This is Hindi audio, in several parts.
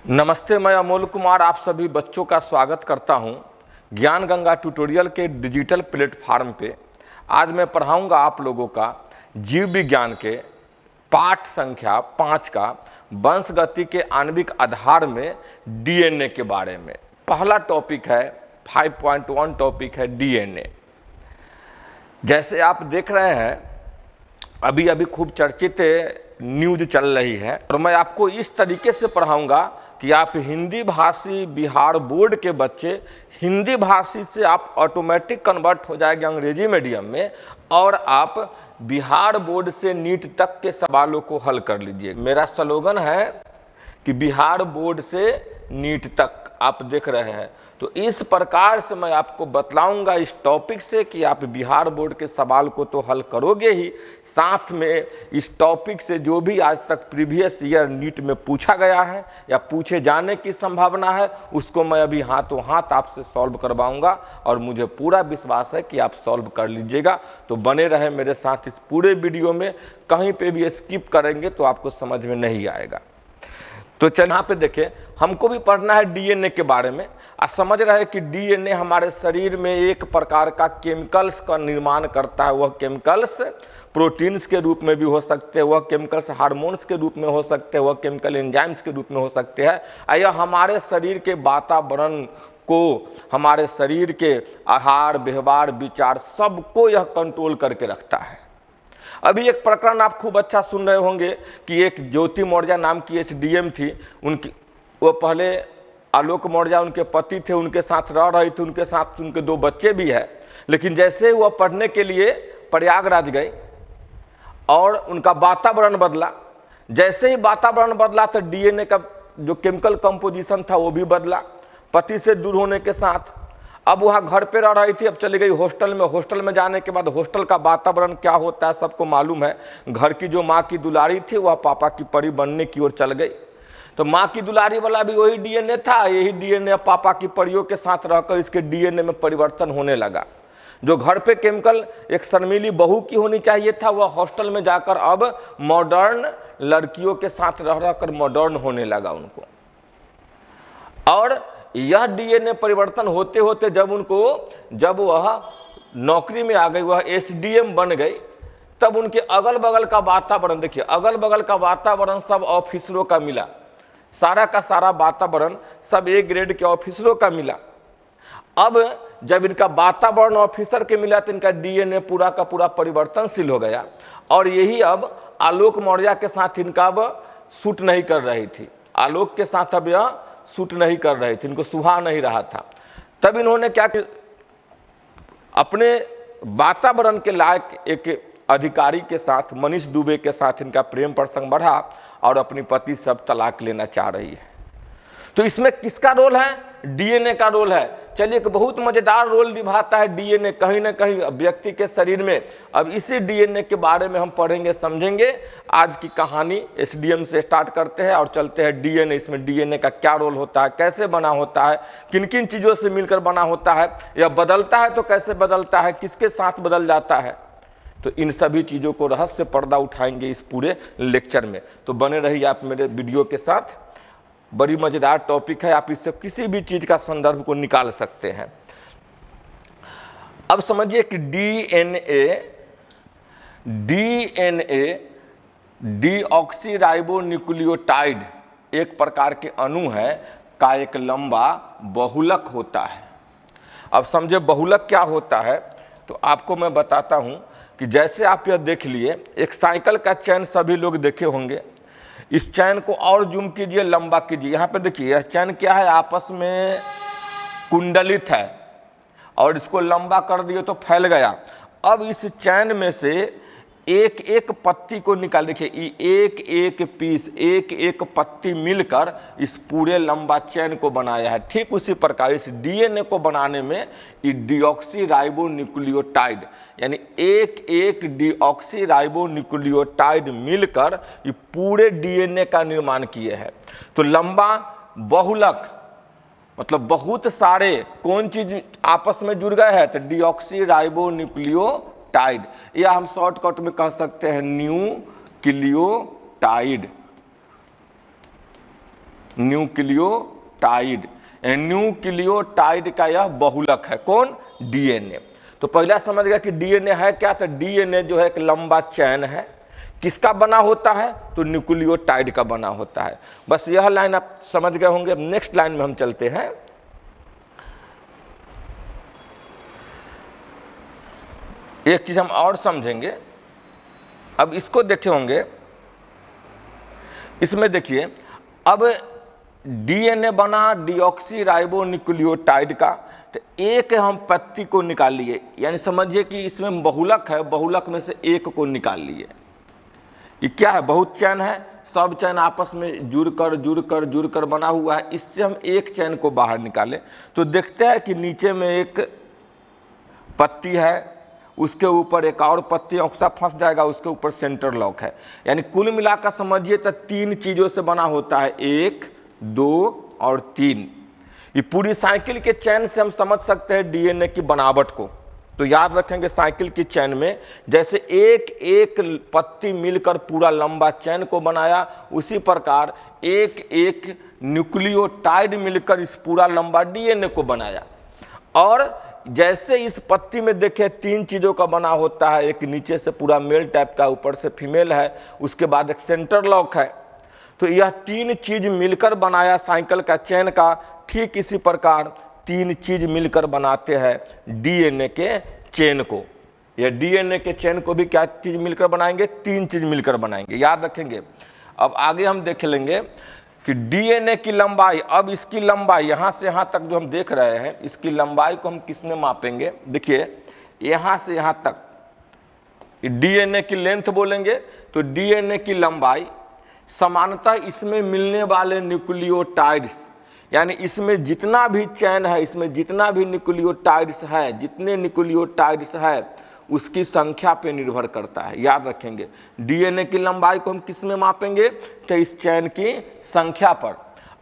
नमस्ते, मैं अमोल कुमार आप सभी बच्चों का स्वागत करता हूं ज्ञान गंगा ट्यूटोरियल के डिजिटल प्लेटफार्म पे। आज मैं पढ़ाऊंगा आप लोगों का जीव विज्ञान के पाठ संख्या 5 का वंश गति के आणविक आधार में डीएनए के बारे में। पहला टॉपिक है 5.1 टॉपिक है डीएनए। जैसे आप देख रहे हैं अभी अभी खूब चर्चित न्यूज चल रही है और मैं आपको इस तरीके से पढ़ाऊंगा कि आप हिंदी भाषी बिहार बोर्ड के बच्चे हिंदी भाषी से आप ऑटोमेटिक कन्वर्ट हो जाएंगे अंग्रेजी मीडियम में और आप बिहार बोर्ड से नीट तक के सवालों को हल कर लीजिए। मेरा स्लोगन है कि बिहार बोर्ड से नीट तक आप देख रहे हैं, तो इस प्रकार से मैं आपको बतलाऊंगा इस टॉपिक से कि आप बिहार बोर्ड के सवाल को तो हल करोगे ही, साथ में इस टॉपिक से जो भी आज तक प्रीवियस ईयर नीट में पूछा गया है या पूछे जाने की संभावना है उसको मैं अभी हाथों हाथ आपसे सॉल्व करवाऊंगा और मुझे पूरा विश्वास है कि आप सॉल्व कर लीजिएगा। तो बने रहे मेरे साथ इस पूरे वीडियो में, कहीं पे भी स्किप करेंगे तो आपको समझ में नहीं आएगा। तो चल यहाँ पे देखें, हमको भी पढ़ना है डीएनए के बारे में। समझ रहे हैं कि डीएनए हमारे शरीर में एक प्रकार का केमिकल्स का निर्माण करता है। वह केमिकल्स प्रोटीन्स के रूप में भी हो सकते हैं, वह केमिकल्स हार्मोन्स के रूप में हो सकते हैं, वह केमिकल एंजाइम्स के रूप में हो सकते हैं। यह हमारे शरीर के वातावरण को, हमारे शरीर के आहार व्यवहार विचार सबको यह कंट्रोल करके रखता है। अभी एक प्रकरण आप खूब अच्छा सुन रहे होंगे कि एक ज्योति मौर्य नाम की एसडीएम थी, उनकी वो पहले आलोक मौर्य उनके पति थे, उनके साथ रह रही थी, उनके साथ उनके 2 बच्चे भी हैं। लेकिन जैसे वह पढ़ने के लिए प्रयागराज गए और उनका वातावरण बदला, जैसे ही वातावरण बदला तो डीएनए का जो केमिकल कंपोजिशन था वो भी बदला। पति से दूर होने के साथ अब वहाँ घर पे रह रही थी, अब चली गई हॉस्टल में। हॉस्टल में जाने के बाद हॉस्टल का वातावरण क्या होता है सबको मालूम है। घर की जो माँ की दुलारी थी वह पापा की परी बनने की ओर चल गई। तो माँ की दुलारी वाला भी वही डीएनए था, यही डीएनए पापा की परियों के साथ रहकर इसके डीएनए में परिवर्तन होने लगा। जो घर पे केमिकल एक शर्मीली बहू की होनी चाहिए था, वह हॉस्टल में जाकर अब मॉडर्न लड़कियों के साथ रह रहकर मॉडर्न होने लगा उनको। और यह डीएनए परिवर्तन होते होते जब वह नौकरी में आ गई, वह एसडीएम बन गई, तब उनके अगल बगल का वातावरण देखिए, अगल बगल का वातावरण सब ऑफिसरों का मिला, सारा का सारा वातावरण सब ए ग्रेड के ऑफिसरों का मिला। अब जब इनका वातावरण ऑफिसर के मिला तो इनका डीएनए पूरा का पूरा परिवर्तनशील हो गया और यही अब आलोक मौर्य के साथ इनका अब सूट नहीं कर रही थी। आलोक के साथ अब यह सूट नहीं कर रहे थे, इनको सुहा नहीं रहा था। तब इन्होंने क्या कि अपने वातावरण के लायक एक अधिकारी के साथ, मनीष दुबे के साथ इनका प्रेम प्रसंग बढ़ा और अपनी पति से अब तलाक लेना चाह रही है। तो इसमें किसका रोल है? डीएनए का रोल है। चलिए, एक बहुत मजेदार रोल निभाता है डीएनए कहीं ना कहीं व्यक्ति के शरीर में। अब इसी डीएनए के बारे में हम पढ़ेंगे, समझेंगे। आज की कहानी एसडीएम से स्टार्ट करते हैं और चलते हैं डीएनए। इसमें डीएनए का क्या रोल होता है, कैसे बना होता है, किन किन चीज़ों से मिलकर बना होता है, या बदलता है तो कैसे बदलता है, किसके साथ बदल जाता है। तो इन सभी चीज़ों को रहस्य पर्दा उठाएंगे इस पूरे लेक्चर में। तो बने रहिए आप मेरे वीडियो के साथ। बड़ी मजेदार टॉपिक है, आप इससे किसी भी चीज का संदर्भ को निकाल सकते हैं। अब समझिए कि डीएनए डीऑक्सीराइबोन्यूक्लियोटाइड एक प्रकार के अणु है का एक लंबा बहुलक होता है। अब समझे बहुलक क्या होता है, तो आपको मैं बताता हूं कि जैसे आप यह देख लिए, एक साइकिल का चैन सभी लोग देखे होंगे। इस चैन को और जूम कीजिए, लंबा कीजिए। यहाँ पे देखिए यह चैन क्या है, आपस में कुंडलित है और इसको लंबा कर दिए तो फैल गया। अब इस चैन में से एक एक पत्ती को निकाल, देखिए एक एक पीस, एक एक पत्ती मिलकर इस पूरे लंबा चैन को बनाया है। ठीक उसी प्रकार इस डीएनए को बनाने में डीऑक्सीराइबोन्यूक्लियोटाइड यानी एक एक डीऑक्सीराइबोन्यूक्लियोटाइड मिलकर ये पूरे डीएनए का निर्माण किए हैं। तो लंबा बहुलक मतलब बहुत सारे कौन चीज आपस में जुड़ गए हैं, तो डीऑक्सीराइबोन्यूक्लियोटाइड, या हम शॉर्टकट में कह सकते हैं न्यूक्लियोटाइड। न्यूक्लियोटाइड। न्यूक्लियोटाइड का यह बहुलक है, कौन? डीएनए। तो पहला समझ गया कि डीएनए है क्या, तो डीएनए जो है एक लंबा चैन है, किसका बना होता है? तो न्यूक्लियोटाइड का बना होता है। बस यह लाइन आप समझ गए होंगे। अब नेक्स्ट लाइन में हम चलते हैं। एक चीज हम और समझेंगे, अब इसको देखे होंगे, इसमें देखिए, अब डीएनए बना डीऑक्सीराइबोन्यूक्लियोटाइड का, तो एक हम पत्ती को निकाल लिए, यानी समझिए कि इसमें बहुलक है, बहुलक में से एक को निकाल लिए। ये क्या है? बहुत चैन है, सब चैन आपस में जुड़कर बना हुआ है। इससे हम एक चैन को बाहर निकालें तो देखते हैं कि नीचे में एक पत्ती है, उसके ऊपर एक और पत्ती ऑक्सा फंस जाएगा, उसके ऊपर सेंटर लॉक है। यानी कुल मिलाकर समझिए तो 3 चीजों से बना होता है, 1, 2 और 3। ये पूरी साइकिल के चैन से हम समझ सकते हैं डीएनए की बनावट को। तो याद रखेंगे, साइकिल की चैन में जैसे एक एक पत्ती मिलकर पूरा लंबा चैन को बनाया, उसी प्रकार एक एक न्यूक्लियोटाइड मिलकर इस पूरा लंबा डीएनए को बनाया। और जैसे इस पत्ती में देखें 3 चीज़ों का बना होता है, एक नीचे से पूरा मेल टाइप का, ऊपर से फीमेल है, उसके बाद एक सेंटर लॉक है। तो यह 3 चीज मिलकर बनाया साइकिल का चैन का। ठीक इसी प्रकार 3 चीज मिलकर बनाते हैं डीएनए के चेन को। यह डीएनए के चेन को भी क्या चीज मिलकर बनाएंगे? 3 चीज मिलकर बनाएंगे, याद रखेंगे। अब आगे हम देख लेंगे कि डीएनए की लंबाई, अब इसकी लंबाई यहाँ से यहाँ तक जो हम देख रहे हैं, इसकी लंबाई को हम किस में मापेंगे? देखिए, यहाँ से यहाँ तक डीएनए की लेंथ बोलेंगे। तो डीएनए की लंबाई समानतः इसमें मिलने वाले न्यूक्लियोटाइड्स, यानी इसमें जितना भी चैन है, इसमें जितना भी न्यूक्लियोटाइड्स है, जितने न्यूक्लियोटाइड्स है उसकी संख्या पे निर्भर करता है, याद रखेंगे। डीएनए की लंबाई को हम किस में मापेंगे? तो इस चैन की संख्या पर।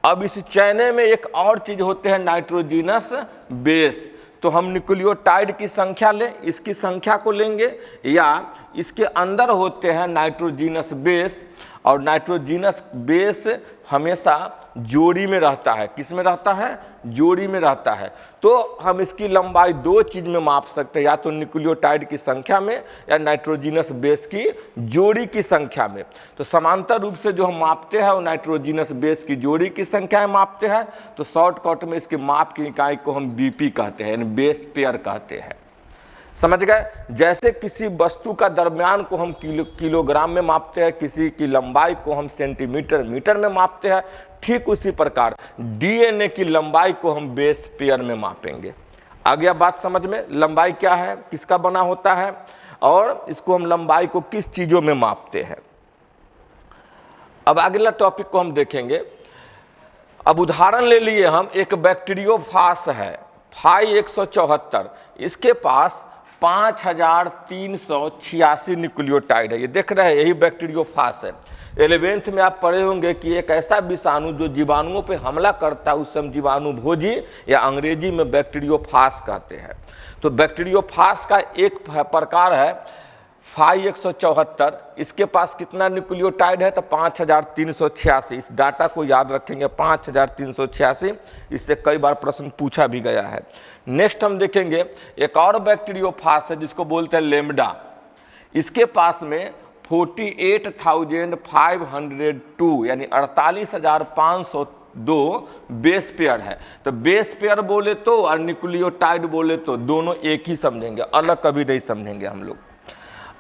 अब इस चैने में एक और चीज होते हैं, नाइट्रोजिनस बेस। तो हम न्यूक्लियोटाइड की संख्या लें, इसकी संख्या को लेंगे, या इसके अंदर होते हैं नाइट्रोजिनस बेस। और नाइट्रोजिनस बेस हमेशा जोड़ी में रहता है। किस में रहता है? जोड़ी में रहता है। तो हम इसकी लंबाई 2 चीज में माप सकते हैं, या तो न्यूक्लियोटाइड की संख्या में या नाइट्रोजिनस बेस की जोड़ी की संख्या में। तो समांतर रूप से जो हम मापते हैं वो नाइट्रोजिनस बेस की जोड़ी की संख्या में मापते हैं। तो शॉर्टकट में इसके माप की इकाई को हम बीपी कहते हैं, यानी बेस पेयर कहते हैं। समझ गए? जैसे किसी वस्तु का द्रव्यमान को हम किलोग्राम में मापते हैं, किसी की लंबाई को हम सेंटीमीटर मीटर में मापते हैं, ठीक उसी प्रकार डीएनए की लंबाई को हम बेस पेयर में मापेंगे। आ गया बात समझ में? लंबाई क्या है, किसका बना होता है, और इसको हम लंबाई को किस चीजों में मापते हैं। अब अगला टॉपिक को हम देखेंगे। अब उदाहरण ले लिए हम, एक बैक्टीरियोफाज है, फाई 174, इसके पास 5386 न्यूक्लियोटाइड है। ये देख रहे हैं, यही बैक्टीरियोफाज है। 11th में आप पढ़े होंगे कि एक ऐसा विषाणु जो जीवाणुओं पे हमला करता है उसे हम जीवाणु भोजी या अंग्रेजी में बैक्टीरियोफाज कहते हैं। तो बैक्टीरियोफाज का एक प्रकार है फाई 174, इसके पास कितना न्यूक्लियोटाइड है? तो 5386। इस डाटा को याद रखेंगे, 5386। इससे कई बार प्रश्न पूछा भी गया है। नेक्स्ट हम देखेंगे एक और बैक्टीरियोफाज है जिसको बोलते हैं लेम्डा। इसके पास में 48,502 यानी 48,502 बेस पेयर है। तो बेस पेयर बोले तो और न्यूक्लियोटाइड बोले तो दोनों एक ही समझेंगे, अलग कभी नहीं समझेंगे हम लोग।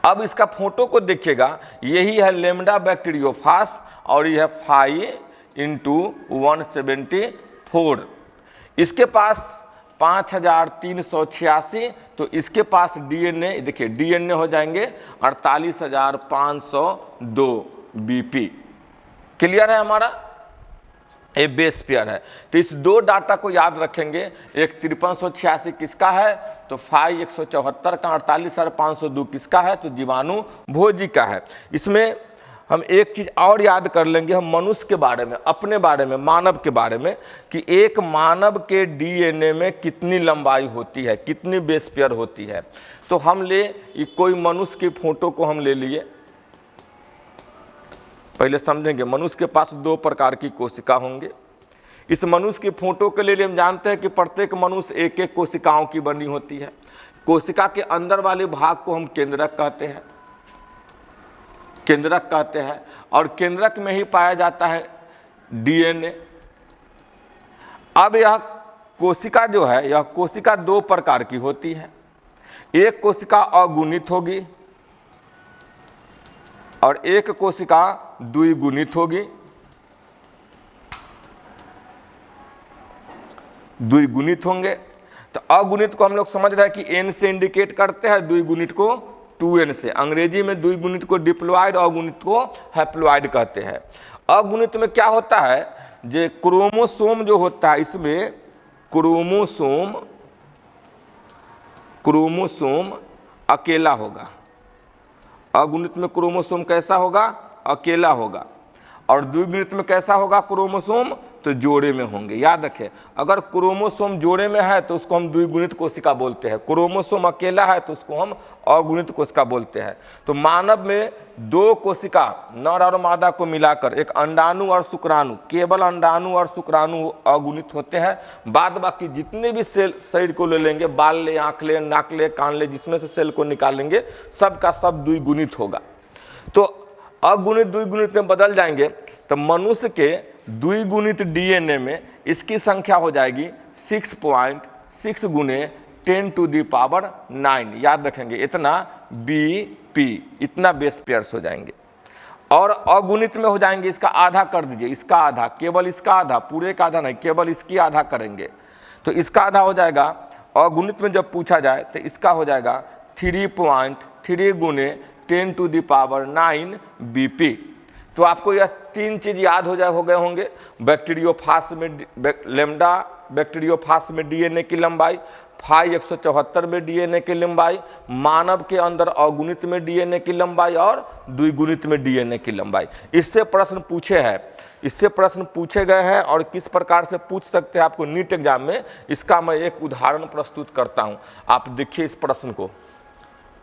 अब इसका फोटो को देखिएगा, यही है लेम्डा बैक्टीरियोफाज और यह 5×174। इसके पास 5386। तो इसके पास डीएनए, देखिए डीएनए हो जाएंगे 48,502 बीपी। क्लियर है हमारा? ये बेस पेयर है। तो इस 2 डाटा को याद रखेंगे। एक 5386 किसका है? तो फाई 174 का। 48,502 किसका है? तो जीवाणु भोजी का है। इसमें हम एक चीज और याद कर लेंगे, हम मनुष्य के बारे में, अपने बारे में, मानव के बारे में, कि एक मानव के डीएनए में कितनी लंबाई होती है, कितनी बेस पेयर होती है। तो हम ले कोई मनुष्य की फोटो को हम ले लिए, पहले समझेंगे। मनुष्य के पास 2 प्रकार की कोशिका होंगे, इस मनुष्य की फोटो के लिए हम जानते हैं कि प्रत्येक मनुष्य एक एक कोशिकाओं की बनी होती है। कोशिका के अंदर वाले भाग को हम केंद्रक कहते हैं, केंद्रक कहते हैं, और केंद्रक में ही पाया जाता है डीएनए। अब यह कोशिका जो है, यह कोशिका दो प्रकार की होती है। एक कोशिका अगुणित होगी और एक कोशिका द्विगुणित होगी। द्विगुणित होंगे तो अगुणित को हम लोग समझ रहे हैं कि एन से इंडिकेट करते हैं, द्विगुणित को 2n से। अंग्रेजी में द्विगुणित को डिप्लॉयड, अगुणित को हैप्लॉयड कहते हैं। अगुणित में क्या होता है, जो क्रोमोसोम जो होता है, इसमें क्रोमोसोम अकेला होगा। अगुणित में क्रोमोसोम कैसा होगा, अकेला होगा। और द्विगुणित में कैसा होगा क्रोमोसोम, तो जोड़े में होंगे। याद रखें, अगर क्रोमोसोम जोड़े में है तो उसको हम द्विगुणित कोशिका बोलते हैं, क्रोमोसोम अकेला है तो उसको हम अगुणित कोशिका बोलते हैं। तो मानव में दो कोशिका नर और मादा को मिलाकर एक अंडाणु और शुक्राणु, केवल अंडाणु और शुक्राणु अगुणित होते हैं। बाद बाकी जितने भी सेल शरीर को ले लेंगे, बाल ले, आँख ले, नाक ले, कान ले, जिसमें से सेल को निकालेंगे सब का सब द्विगुणित होगा। तो अगुणित द्विगुणित में बदल जाएंगे तो मनुष्य के द्विगुणित डीएनए में इसकी संख्या हो जाएगी 6.6 गुने 10⁻⁹। याद रखेंगे, इतना BP, इतना बेस पेयर्स हो जाएंगे। और अगुणित में हो जाएंगे, इसका आधा कर दीजिए, इसका आधा, केवल इसका आधा, पूरे का आधा नहीं, केवल इसकी आधा करेंगे तो इसका आधा हो जाएगा। अगुणित में जब पूछा जाए तो इसका हो जाएगा 3.3 गुने 10⁹ BP। तो आपको यह तीन चीज याद हो गए होंगे। बैक्टीरियोफाज में लेम्डा, बैक्टीरियोफाज में डीएनए की लंबाई, फाई 174 में डीएनए की लंबाई, मानव के अंदर अगुणित में डीएनए की लंबाई और द्विगुणित में डीएनए की लंबाई। इससे प्रश्न पूछे हैं, इससे प्रश्न पूछे गए हैं और किस प्रकार से पूछ सकते हैं आपको नीट एग्जाम में, इसका मैं एक उदाहरण प्रस्तुत करता हूं। आप देखिए इस प्रश्न को,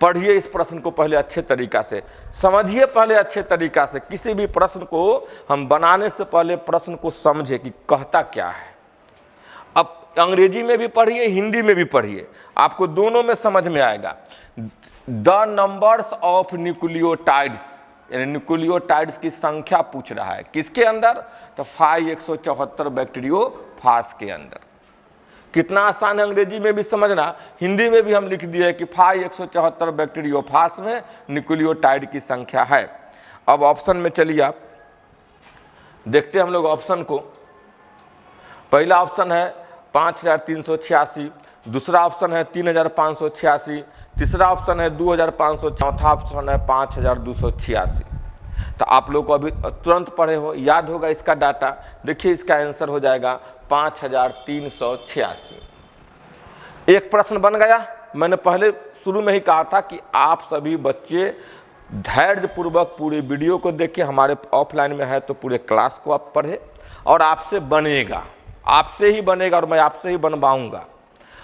पढ़िए इस प्रश्न को पहले अच्छे तरीका से, समझिए पहले अच्छे तरीका से। किसी भी प्रश्न को हम बनाने से पहले प्रश्न को समझे कि कहता क्या है। अब अंग्रेजी में भी पढ़िए, हिंदी में भी पढ़िए, आपको दोनों में समझ में आएगा। द नंबर्स ऑफ न्यूक्लियोटाइड्स, यानी न्यूक्लियोटाइड्स की संख्या पूछ रहा है किसके अंदर, तो फाई 174 बैक्टीरियोफाज के अंदर। कितना आसान है अंग्रेजी में भी समझना, हिंदी में भी हम लिख दिए कि फाई 174 बैक्टीरियोफाज में न्यूक्लियोटाइड की संख्या है। अब ऑप्शन में चलिए आप देखते हैं हम लोग ऑप्शन को। पहला ऑप्शन है 5386, दूसरा ऑप्शन है 3586, तीसरा ऑप्शन है 2500, चौथा ऑप्शन है 5286। तो आप लोग को अभी तुरंत पढ़े हो, याद होगा इसका डाटा। देखिए इसका आंसर हो जाएगा 5386। एक प्रश्न बन गया। मैंने पहले शुरू में ही कहा था कि आप सभी बच्चे धैर्यपूर्वक पूरे वीडियो को देखें। हमारे ऑफलाइन में है तो पूरे क्लास को आप पढ़े, और आपसे बनेगा, आपसे ही बनेगा और मैं आपसे ही बनवाऊंगा।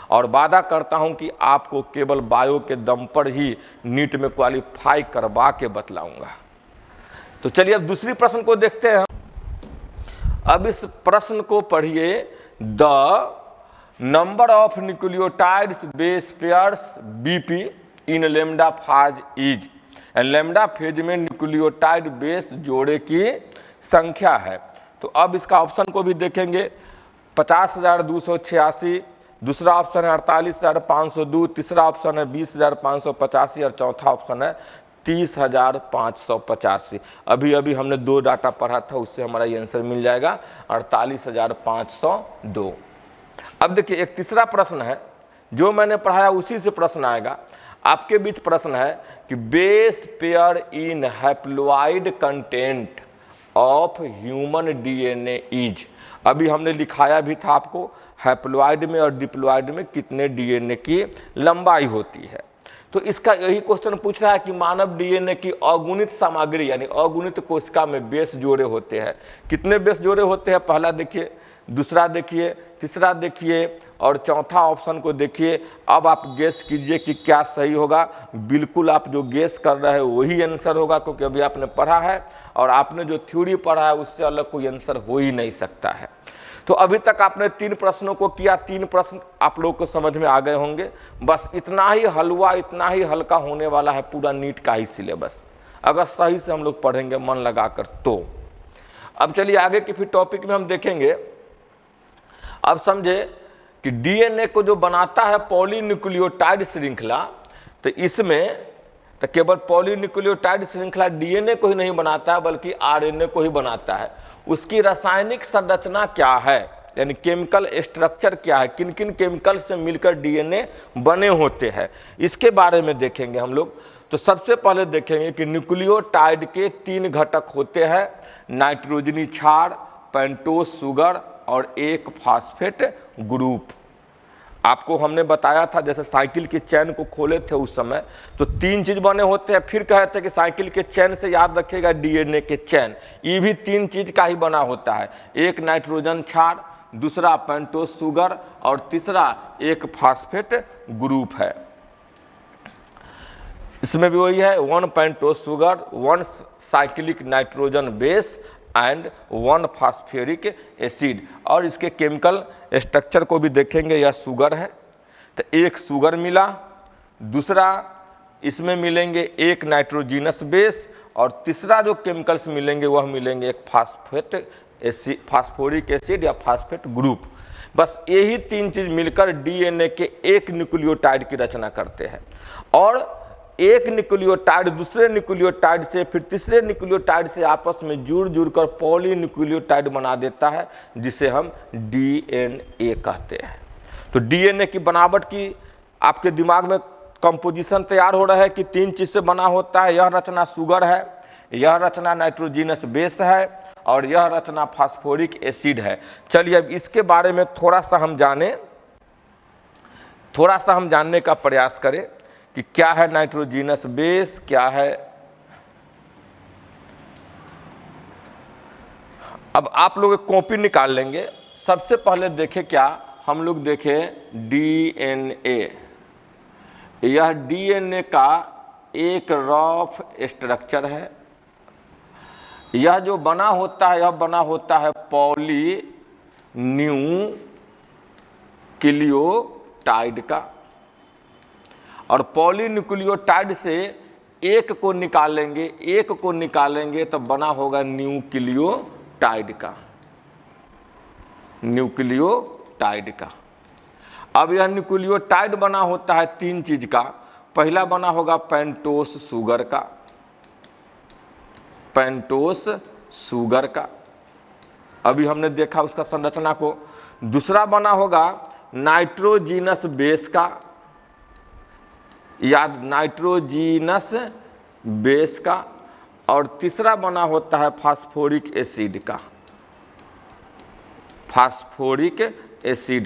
और वादा करता हूं कि आपको केवल बायो के दम पर ही नीट में क्वालिफाई करवा के बतलाऊंगा। तो चलिए अब दूसरी प्रश्न को देखते हैं। अब इस प्रश्न को पढ़िए। The number of nucleotides base pairs BP in lambda phase is, lambda phase में न्यूक्लियोटाइड बेस जोड़े की संख्या है। तो अब इसका ऑप्शन को भी देखेंगे। 50,286, दूसरा ऑप्शन है 48,502, तीसरा ऑप्शन है 20,585 और चौथा ऑप्शन है 30,585। अभी अभी हमने दो डाटा पढ़ा था, उससे हमारा ये आंसर मिल जाएगा 48,502। अब देखिए एक तीसरा प्रश्न है जो मैंने पढ़ाया, उसी से प्रश्न आएगा। आपके बीच प्रश्न है कि base pair in haploid content of human DNA is. अभी हमने लिखाया भी था आपको, हैप्लॉइड में और डिप्लॉइड में कितने डीएनए की लंबाई होती है। तो इसका यही क्वेश्चन पूछ रहा है कि मानव डीएनए की अगुणित सामग्री यानी अगुणित कोशिका में बेस जोड़े होते हैं। कितने बेस जोड़े होते हैं, पहला देखिए, दूसरा देखिए, तीसरा देखिए और चौथा ऑप्शन को देखिए। अब आप गेस कीजिए कि क्या सही होगा। बिल्कुल आप जो गेस कर रहे हैं वही आंसर होगा, क्योंकि अभी आपने पढ़ा है और आपने जो थ्योरी पढ़ा है उससे अलग कोई आंसर हो ही नहीं सकता है। तो अभी तक आपने 3 प्रश्नों को किया, 3 प्रश्न आप लोग को समझ में आ गए होंगे। बस इतना ही हलवा, इतना ही हल्का होने वाला है पूरा नीट का ही सिलेबस, अगर सही से हम लोग पढ़ेंगे मन लगाकर तो। अब चलिए आगे की फिर टॉपिक में हम देखेंगे। अब समझे कि डीएनए को जो बनाता है पॉलीन्यूक्लियोटाइड श्रृंखला, तो इसमें तो केवल पॉलीन्यूक्लियोटाइड श्रृंखला डीएनए को ही नहीं बनाता है बल्कि आरएनए को ही बनाता है। उसकी रासायनिक संरचना क्या है, यानी केमिकल स्ट्रक्चर क्या है, किन किन केमिकल से मिलकर डीएनए बने होते हैं, इसके बारे में देखेंगे हम लोग। तो सबसे पहले देखेंगे कि न्यूक्लियोटाइड के 3 घटक होते हैं, नाइट्रोजनी क्षार, पेंटोस शुगर और एक फास्फेट ग्रुप। आपको हमने बताया था जैसे साइकिल के चैन को खोले थे उस समय, तो 3 चीज बने होते हैं। फिर कहे थे कि साइकिल के चैन से याद रखिएगा डीएनए के चैन, ये भी 3 चीज का ही बना होता है, एक नाइट्रोजन क्षार, दूसरा पेंटोस शुगर और तीसरा एक फास्फेट ग्रुप है। इसमें भी वही है, 1 pentose sugar, 1 cyclic nitrogen base and 1 phosphoric acid. और इसके केमिकल स्ट्रक्चर को भी देखेंगे, यह शुगर है तो एक शुगर मिला, दूसरा इसमें मिलेंगे एक नाइट्रोजिनस बेस और तीसरा जो केमिकल्स मिलेंगे वह मिलेंगे एक फास्फोरिक एसिड या फास्फेट ग्रुप। बस यही 3 चीज मिलकर डीएनए के एक न्यूक्लियोटाइड की रचना करते हैं। और एक न्यूक्लियोटाइड दूसरे न्यूक्लियोटाइड से, फिर तीसरे न्यूक्लियोटाइड से आपस में जुड़ कर पॉलीन्यूक्लियोटाइड बना देता है, जिसे हम डीएनए कहते हैं। तो डीएनए की बनावट की आपके दिमाग में कंपोजिशन तैयार हो रहा है कि 3 चीज से बना होता है। यह रचना शुगर है, यह रचना नाइट्रोजिनस बेस है और यह रचना फास्फोरिक एसिड है। चलिए अब इसके बारे में थोड़ा सा हम जानने का प्रयास करें कि क्या है नाइट्रोजिनस बेस, क्या है। अब आप लोग एक कॉपी निकाल लेंगे। सबसे पहले देखें, क्या हम लोग देखें डीएनए। यह डीएनए का एक रफ स्ट्रक्चर है। यह जो बना होता है, यह बना होता है पॉलीन्यूक्लियोटाइड का। और पॉलीन्यूक्लियोटाइड से एक को निकालेंगे तो बना होगा न्यूक्लियोटाइड का। अब यह न्यूक्लियोटाइड बना होता है 3 चीज का। पहला बना होगा पेंटोस शुगर का, अभी हमने देखा उसका संरचना को। दूसरा बना होगा नाइट्रोजिनस बेस का, याद नाइट्रोजिनस बेस का। और तीसरा बना होता है फास्फोरिक एसिड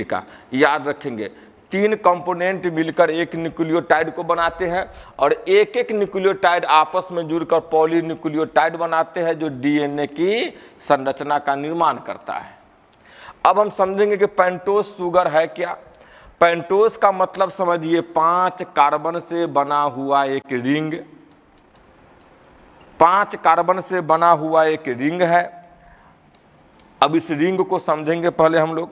का। याद रखेंगे 3 कंपोनेंट मिलकर एक न्यूक्लियोटाइड को बनाते हैं और एक एक न्यूक्लियोटाइड आपस में जुड़कर पॉलीन्यूक्लियोटाइड बनाते हैं जो डीएनए की संरचना का निर्माण करता है। अब हम समझेंगे कि पेंटोस शुगर है क्या। पेंटोस का मतलब समझिए 5 कार्बन से बना हुआ एक रिंग, 5 कार्बन से बना हुआ एक रिंग है। अब इस रिंग को समझेंगे पहले हम लोग,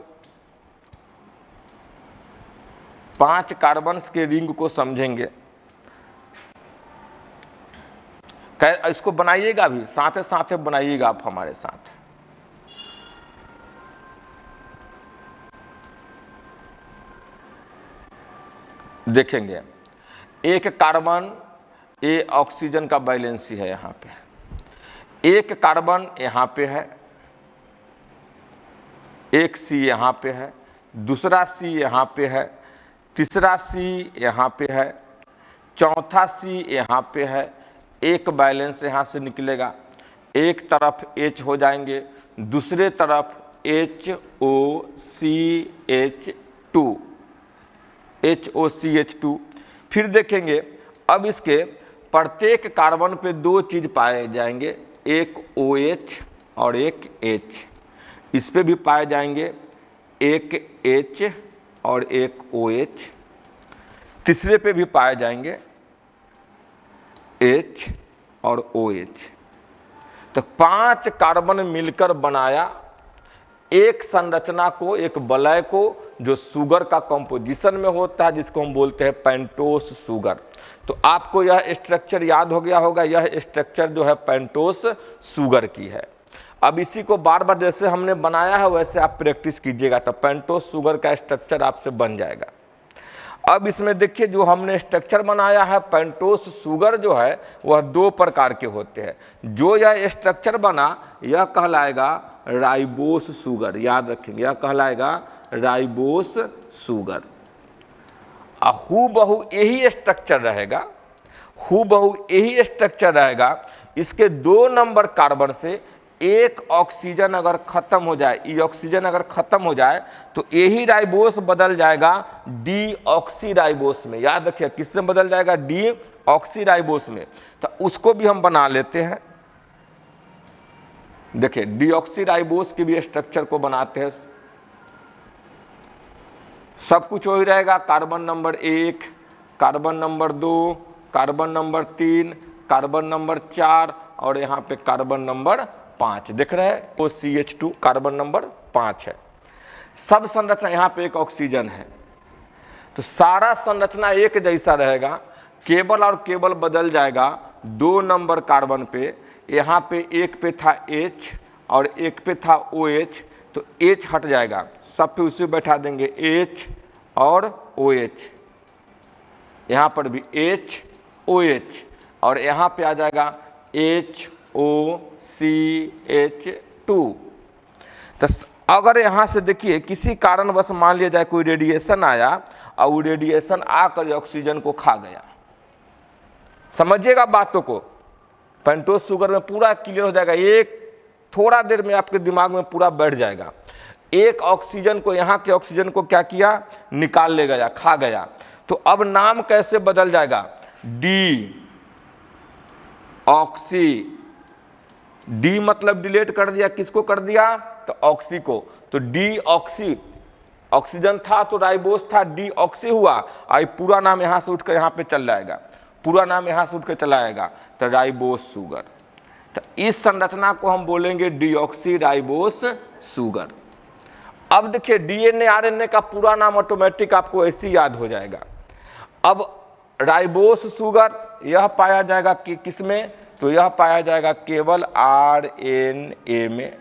5 कार्बन के रिंग को समझेंगे। इसको बनाइएगा भी, साथ साथ बनाइएगा आप हमारे साथ। देखेंगे एक कार्बन, ये ऑक्सीजन का बैलेंसी है यहाँ पे, एक कार्बन यहाँ पे है, एक सी यहाँ पे है, दूसरा सी यहाँ पे है, तीसरा सी यहाँ पे है, चौथा सी यहाँ पे है। एक बैलेंस यहाँ से निकलेगा, एक तरफ H हो जाएंगे, दूसरे तरफ HOCH2। फिर देखेंगे अब इसके प्रत्येक कार्बन पे 2 चीज पाए जाएंगे, एक OH और एक H। इस पे भी पाए जाएंगे एक H और एक OH। तीसरे पे भी पाए जाएंगे H और OH। तो 5 कार्बन मिलकर बनाया एक संरचना को, एक वलय को जो शुगर का कंपोजिशन में होता है, जिसको हम बोलते हैं पेंटोस शुगर। तो आपको यह स्ट्रक्चर याद हो गया होगा, यह स्ट्रक्चर जो है पेंटोस शुगर की है। अब इसी को बार बार जैसे हमने बनाया है वैसे आप प्रैक्टिस कीजिएगा तो पेंटोस शुगर का स्ट्रक्चर आपसे बन जाएगा। अब इसमें देखिए जो हमने स्ट्रक्चर बनाया है, पेंटोस शुगर जो है वह दो प्रकार के होते हैं। जो यह स्ट्रक्चर बना यह कहलाएगा राइबोस शुगर, याद रखेंगे, यह कहलाएगा राइबोस शुगर। हूबहू यही स्ट्रक्चर रहेगा, हूबहू यही स्ट्रक्चर रहेगा। इसके 2 नंबर कार्बन से एक ऑक्सीजन अगर खत्म हो जाए, ये ऑक्सीजन अगर खत्म हो जाए तो यही राइबोस बदल जाएगा डीऑक्सी राइबोस में। याद रखिए किससे बदल जाएगा, डीऑक्सी राइबोस में। तो उसको भी हम बना लेते हैं। देखिए डीऑक्सी राइबोस के भी स्ट्रक्चर को बनाते हैं। सब कुछ वही रहेगा, carbon number 1, carbon number 2, carbon number 3, carbon number 4 और यहाँ पे कार्बन नंबर 5 दिख रहे हैं। वो CH2 कार्बन नंबर 5 है। सब संरचना, यहाँ पे एक ऑक्सीजन है, तो सारा संरचना एक जैसा रहेगा, केवल और केवल बदल जाएगा 2 नंबर कार्बन पे। यहाँ पे एक पे था H और एक पे था OH, तो H हट जाएगा, सब पे उसे बैठा देंगे H और OH। यहाँ पर भी H OH और यहाँ पे आ जाएगा HOCH2। तो अगर यहाँ से देखिए किसी कारणवश मान लिया जाए कोई रेडिएशन आया और वो रेडिएशन आकर ऑक्सीजन को खा गया, समझिएगा बातों को, पेंटोस शुगर में पूरा क्लियर हो जाएगा। एक थोड़ा देर में आपके दिमाग में पूरा बैठ जाएगा। एक ऑक्सीजन को, यहाँ के ऑक्सीजन को क्या किया, निकाल ले गया, खा गया। तो अब नाम कैसे बदल जाएगा, डी ऑक्सी। डी मतलब डिलीट कर दिया, किसको कर दिया, तो ऑक्सी को। तो डी ऑक्सी, ऑक्सीजन था तो राइबोस था, डी ऑक्सी हुआ, और पूरा नाम यहां से उठकर यहां पे चल जाएगा, पूरा नाम यहां से उठकर चला आएगा, तो राइबोस शुगर। तो इस संरचना को हम बोलेंगे डीऑक्सी राइबोस शुगर। अब देखिए डीएनए आरएनए का पूरा नाम ऑटोमेटिक आपको ऐसे ही याद हो जाएगा। अब राइबोस शुगर यह पाया जाएगा कि किसमें, तो यह पाया जाएगा केवल आरएनए में।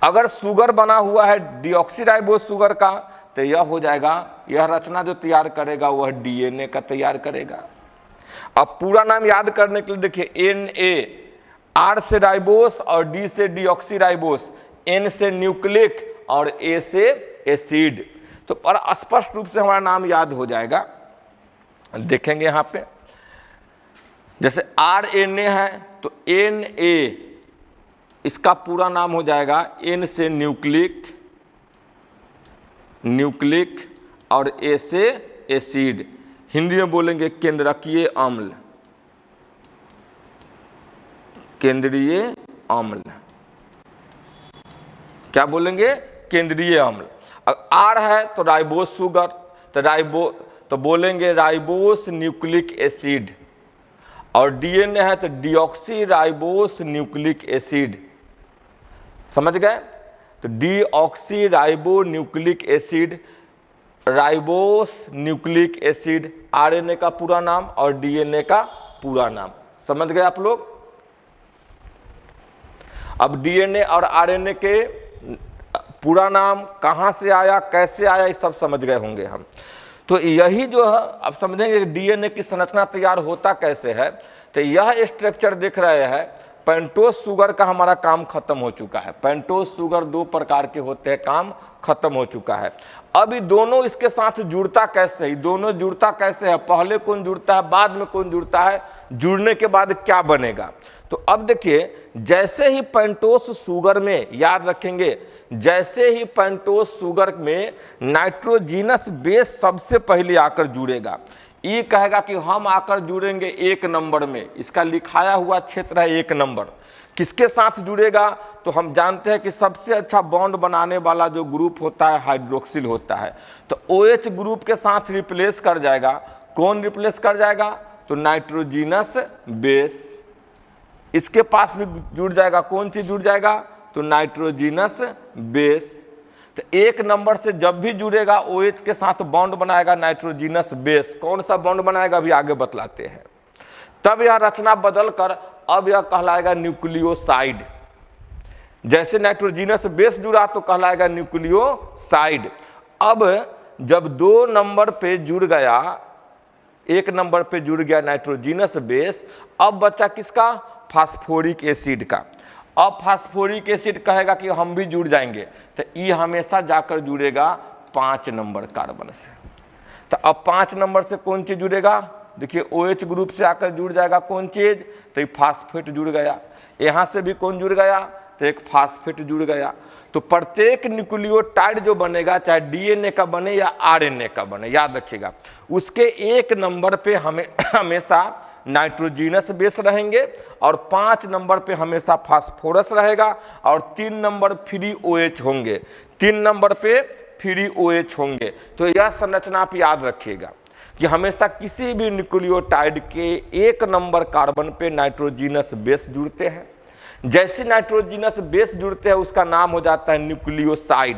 अगर शुगर बना हुआ है डीऑक्सी राइबोस शुगर का तो यह हो जाएगा, यह रचना जो तैयार करेगा वह डीएनए का तैयार करेगा। अब पूरा नाम याद करने के लिए देखिए एनए, आर से राइबोस और डी से डीऑक्सी राइबोस, एन से न्यूक्लिक और ए से एसिड। तो पर स्पष्ट रूप से हमारा नाम याद हो जाएगा। देखेंगे यहाँ पे जैसे आरएनए है तो एनए, इसका पूरा नाम हो जाएगा एन से न्यूक्लिक, न्यूक्लिक और ए से एसिड। हिंदी में बोलेंगे केंद्रकीय अम्ल, केंद्रीय अम्ल, क्या बोलेंगे, केंद्रीय अम्ल। आर है तो राइबोस शुगर, तो बोलेंगे राइबोस न्यूक्लिक एसिड, और डीएनए है तो डीऑक्सी राइबोस न्यूक्लिक एसिड। समझ गए, तो deoxy ribo nucleic acid, ribose nucleic acid, RNA का पूरा नाम और डीएनए का पूरा नाम। समझ गए आप लोग। अब डीएनए और आरएनए के पूरा नाम कहाँ से आया, कैसे आया, ये सब समझ गए होंगे हम। तो यही जो है अब समझेंगे कि डीएनए की संरचना तैयार होता कैसे है। तो यह स्ट्रक्चर देख रहे हैं, पेंटोस शुगर का हमारा काम खत्म हो चुका है। पेंटोस शुगर 2 प्रकार के होते हैं, काम खत्म हो चुका है। अब ये दोनों इसके साथ जुड़ता कैसे है, दोनों जुड़ता कैसे है, पहले कौन जुड़ता है, बाद में कौन जुड़ता है, जुड़ने के बाद क्या बनेगा। तो अब देखिए जैसे ही पेंटोस शुगर में, याद रखेंगे, जैसे ही पेंटोस शुगर में नाइट्रोजीनस बेस सबसे पहले आकर जुड़ेगा, ये कहेगा कि हम आकर जुड़ेंगे 1 नंबर में। इसका लिखाया हुआ क्षेत्र है 1 नंबर। किसके साथ जुड़ेगा, तो हम जानते हैं कि सबसे अच्छा बॉन्ड बनाने वाला जो ग्रुप होता है हाइड्रोक्सिल होता है। तो OH ग्रुप के साथ रिप्लेस कर जाएगा, कौन रिप्लेस कर जाएगा, तो नाइट्रोजीनस बेस। इसके पास भी जुड़ जाएगा, कौन चीज जुड़ जाएगा, तो नाइट्रोजिनस बेस। तो एक नंबर से जब भी जुड़ेगा OH के साथ बॉन्ड बनाएगा नाइट्रोजिनस बेस। कौन सा बॉन्ड बनाएगा अभी आगे बतलाते हैं। तब यह रचना बदलकर अब यह कहलाएगा न्यूक्लियोसाइड। जैसे नाइट्रोजिनस बेस जुड़ा तो कहलाएगा न्यूक्लियोसाइड। अब जब 2 नंबर पे जुड़ गया, 1 नंबर पे जुड़ गया नाइट्रोजिनस बेस, अब बच्चा किसका? फास्फोरिक एसिड का। अब फास्फोरिक एसिड कहेगा कि हम भी जुड़ जाएंगे, तो ई हमेशा जाकर जुड़ेगा 5 नंबर कार्बन से। तो अब 5 नंबर से कौन चीज जुड़ेगा? देखिए OH ग्रुप से आकर जुड़ जाएगा कौन चीज? तो ये फास्फेट जुड़ गया। यहां से भी कौन जुड़ गया? तो एक फास्फेट जुड़ गया। तो प्रत्येक न्यूक्लियोटाइड जो बनेगा, चाहे DNA का बने या RNA का बने, याद रखिएगा, उसके 1 नंबर पे हमें हमेशा नाइट्रोजिनस बेस रहेंगे और 5 नंबर पे हमेशा फास्फोरस रहेगा और 3 नंबर फ्री OH होंगे। 3 नंबर पे फ्री OH होंगे। तो यह संरचना आप याद रखिएगा कि हमेशा किसी भी न्यूक्लियोटाइड के 1 नंबर कार्बन पे नाइट्रोजिनस बेस जुड़ते हैं। जैसे नाइट्रोजिनस बेस जुड़ते हैं उसका नाम हो जाता है न्यूक्लियोसाइड।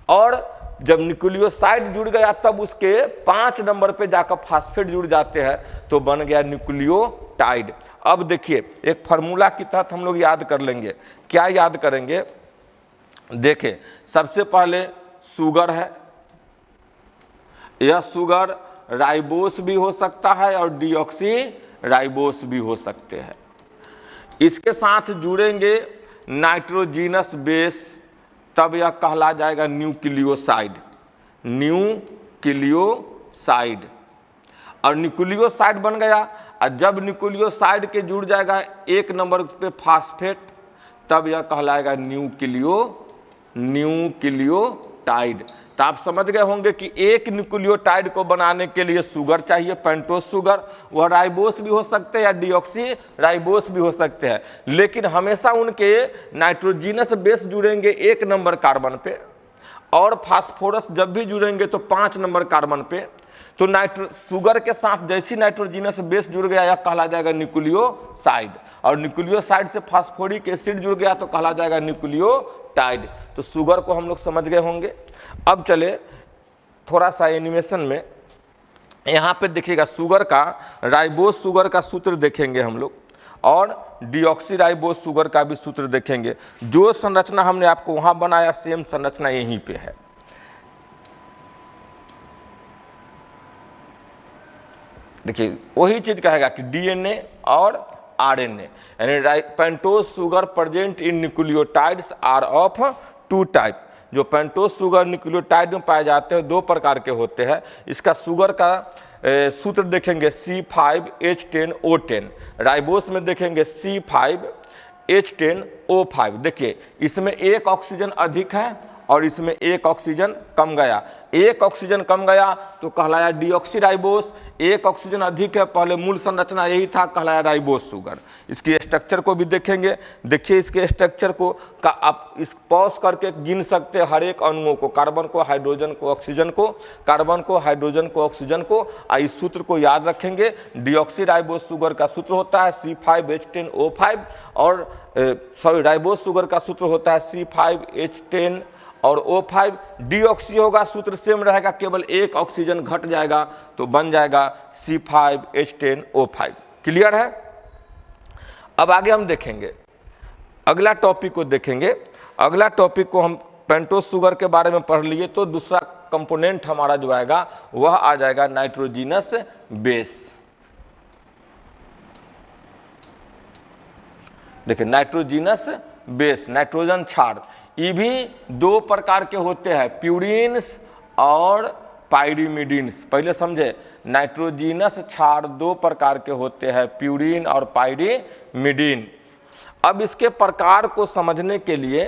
और जब न्यूक्लियोसाइड जुड़ गया तब उसके 5 नंबर पे जाकर फास्फेट जुड़ जाते हैं, तो बन गया न्यूक्लियोटाइड। अब देखिए एक फार्मूला की तहत हम लोग याद कर लेंगे। क्या याद करेंगे? देखें, सबसे पहले शुगर है। यह शुगर राइबोस भी हो सकता है और डीऑक्सी राइबोस भी हो सकते हैं। इसके साथ जुड़ेंगे नाइट्रोजिनस बेस, तब यह कहला जाएगा न्यूक्लियोसाइड। न्यूक्लियोसाइड और न्यूक्लियोसाइड बन गया। और जब न्यूक्लियोसाइड के जुड़ जाएगा 1 नंबर पे फास्फेट, तब यह कहलाएगा न्यूक्लियोटाइड। तो आप समझ गए होंगे कि एक न्यूक्लियोटाइड को बनाने के लिए शुगर चाहिए, पेंटोस शुगर। वह राइबोस भी हो सकते हैं या डीऑक्सी राइबोस भी हो सकते हैं, लेकिन हमेशा उनके नाइट्रोजिनस बेस जुड़ेंगे 1 नंबर कार्बन पे और फास्फोरस जब भी जुड़ेंगे तो 5 नंबर कार्बन पे। तो शुगर के साथ जैसी नाइट्रोजिनस बेस जुड़ गया यह कहला जाएगा न्यूक्लियोसाइड, और न्यूक्लियोसाइड से फास्फोरिक एसिड जुड़ गया तो कहला जाएगा न्यूक्लियोटाइड। तो शुगर को हम लोग समझ गए होंगे। अब चले थोड़ा सा एनिमेशन में, यहाँ पे देखिएगा शुगर का, राइबोस शुगर का सूत्र देखेंगे हम लोग और डीऑक्सी राइबोस शुगर का भी सूत्र देखेंगे। जो संरचना हमने आपको वहाँ बनाया सेम संरचना यहीं पे है। देखिए वही चीज कहेगा कि DNA और RNA, यानी pentose sugar present in nucleotides are of 2 type. जो पेंटोस शुगर न्यूक्लियोटाइड में पाए जाते हैं 2 प्रकार के होते हैं। इसका शुगर का सूत्र देखेंगे C5H10O10। राइबोस में देखेंगे C5H10O5। देखिए इसमें 1 ऑक्सीजन अधिक है और इसमें 1 ऑक्सीजन कम गया। 1 ऑक्सीजन कम गया तो कहलाया डीऑक्सी राइबोस। 1 ऑक्सीजन अधिक है, पहले मूल संरचना यही था, कहलाया राइबोस शुगर। इसकी स्ट्रक्चर को भी देखेंगे। देखिए इसके स्ट्रक्चर को का आप इस पॉज करके गिन सकते हैं हर एक अणुओं को, कार्बन को, हाइड्रोजन को, ऑक्सीजन को, कार्बन को, हाइड्रोजन को, ऑक्सीजन को। इस सूत्र को याद रखेंगे। डीऑक्सी राइबोस शुगर का सूत्र होता है C5H10O5 और राइबोस शुगर का सूत्र होता है C5H10 और O5। डीऑक्सी होगा सूत्र सेम रहेगा, केवल 1 ऑक्सीजन घट जाएगा तो बन जाएगा C5H10O5। क्लियर है? अब आगे हम देखेंगे अगला टॉपिक को देखेंगे। अगला टॉपिक को हम पेंटोस शुगर के बारे में पढ़ लिए, तो दूसरा कंपोनेंट हमारा जो आएगा वह आ जाएगा नाइट्रोजिनस बेस। देखिए नाइट्रोजिनस बेस, नाइट्रोजन क्षार, ये भी 2 प्रकार के होते हैं, प्यूरिन्स और पाइरिमिडिन्स। पहले समझे, नाइट्रोजिनस क्षार 2 प्रकार के होते हैं, प्यूरिन और पाइरिमिडिन। अब इसके प्रकार को समझने के लिए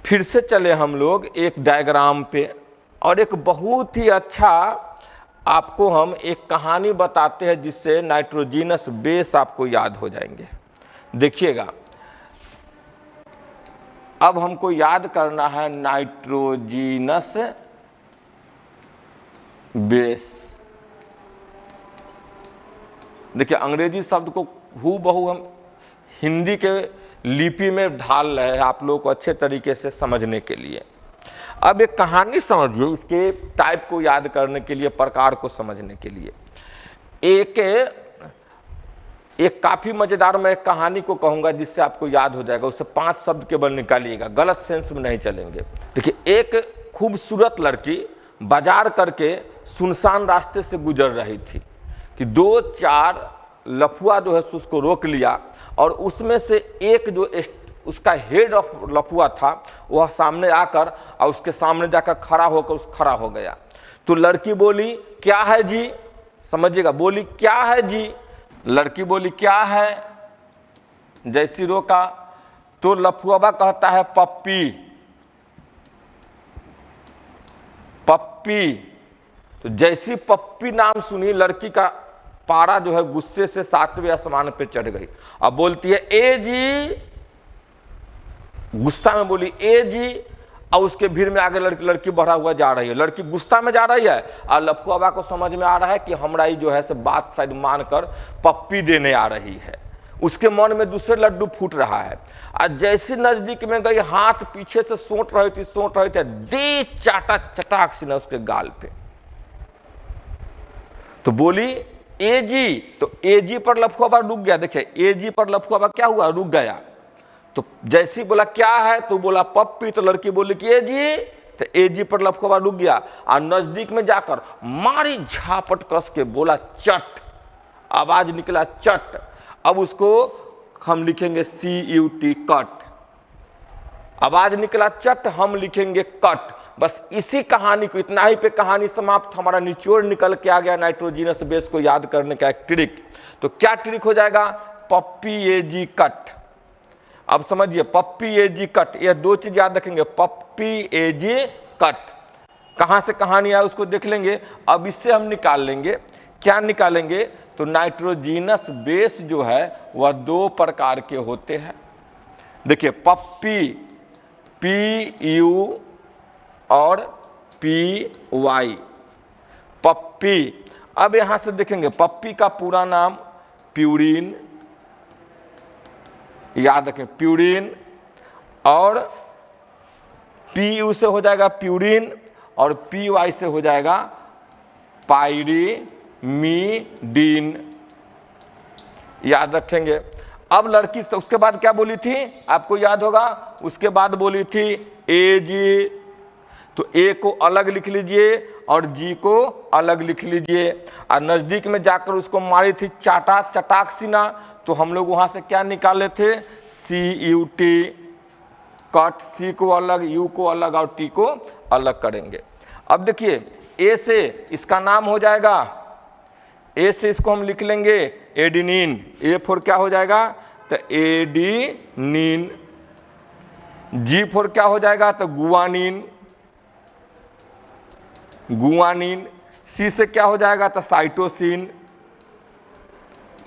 फिर से चले हम लोग एक डायग्राम पे, और एक बहुत ही अच्छा आपको हम एक कहानी बताते हैं जिससे नाइट्रोजिनस बेस आपको याद हो जाएंगे। देखिएगा, अब हमको याद करना है नाइट्रोजिनस बेस। देखिए अंग्रेजी शब्द को हूबहू हम हिंदी के लिपि में ढाल रहे हैं आप लोगों को अच्छे तरीके से समझने के लिए। अब एक कहानी समझिए, इसके टाइप को याद करने के लिए, प्रकार को समझने के लिए। एक काफ़ी मज़ेदार मैं एक कहानी को कहूँगा जिससे आपको याद हो जाएगा, उससे 5 शब्द केवल निकालिएगा, गलत सेंस में नहीं चलेंगे। देखिए, एक खूबसूरत लड़की बाजार करके सुनसान रास्ते से गुजर रही थी कि 2-4 लफुआ जो है उसको रोक लिया, और उसमें से एक जो उसका हेड ऑफ लफुआ था वह सामने आकर और उसके सामने जाकर खड़ा हो गया। तो लड़की बोली, क्या है जी? समझिएगा, बोली क्या है जी? लड़की बोली क्या है? जैसी रोका तो लफुआबा कहता है पप्पी। पप्पी। तो जैसी पप्पी नाम सुनी, लड़की का पारा जो है गुस्से से 7वें आसमान पे चढ़ गई। अब बोलती है ए जी, गुस्सा में बोली ए जी, और उसके भीड़ में आगे लड़की बढ़ा हुआ जा रही है। लड़की गुस्सा में जा रही है और लफुआबा को समझ में आ रहा है कि हमरा ही जो है से बात शायद मानकर पप्पी देने आ रही है। उसके मन में दूसरे लड्डू फूट रहा है, और जैसे नजदीक में गई, हाथ पीछे से सोट रही थी, दे चाटा चटाक से ना उसके गाल पे। तो बोली ए जी। तो ए जी पर लफुआबा रुक गया। देखिए, ए जी पर लफुआबा क्या हुआ? रुक गया। तो जैसी बोला क्या है, तो बोला पप्पी। तो लड़की बोली कि ए जी। तो ए जी पर लफुआबा रुक गया और नजदीक में जाकर मारी झापट कस के बोला चट। आवाज निकला चट। अब उसको हम लिखेंगे CUT, कट। आवाज निकला चट, हम लिखेंगे कट। बस इसी कहानी को, इतना ही पे कहानी समाप्त। हमारा निचोड़ निकल के आ गया नाइट्रोजीनस बेस को याद करने का एक ट्रिक। तो क्या ट्रिक हो जाएगा? पप्पी ए जी कट। अब समझिए, पप्पी ए जी कट, ये 2 चीज याद रखेंगे, पप्पी ए जी कट। कहां से कहानी आया उसको देख लेंगे। अब इससे हम निकाल लेंगे, क्या निकालेंगे? तो नाइट्रोजीनस बेस जो है वह 2 प्रकार के होते हैं। देखिए, पप्पी PU और PY, पप्पी। अब यहां से देखेंगे, पप्पी का पूरा नाम प्यूरिन, याद रखें प्यूरिन, और PU से हो जाएगा प्यूरिन, और PY से हो जाएगा पायरीमीडीन, याद रखेंगे। अब लड़की उसके बाद क्या बोली थी आपको याद होगा? उसके बाद बोली थी ए जी। तो ए को अलग लिख लीजिए और जी को अलग लिख लीजिए, और नजदीक में जाकर उसको मारी थी चाटा चटाक सीना। तो हम लोग वहां से क्या निकाले थे? CUT, cut. C को अलग, U को अलग और T को अलग करेंगे। अब देखिए, ए से इसका नाम हो जाएगा, ए से इसको हम लिख लेंगे एडिनिन। ए फॉर क्या हो जाएगा? तो एडिनिन। जी फॉर क्या हो जाएगा? तो गुआनिन, गुआनिन। सी से क्या हो जाएगा? तो साइटोसिन,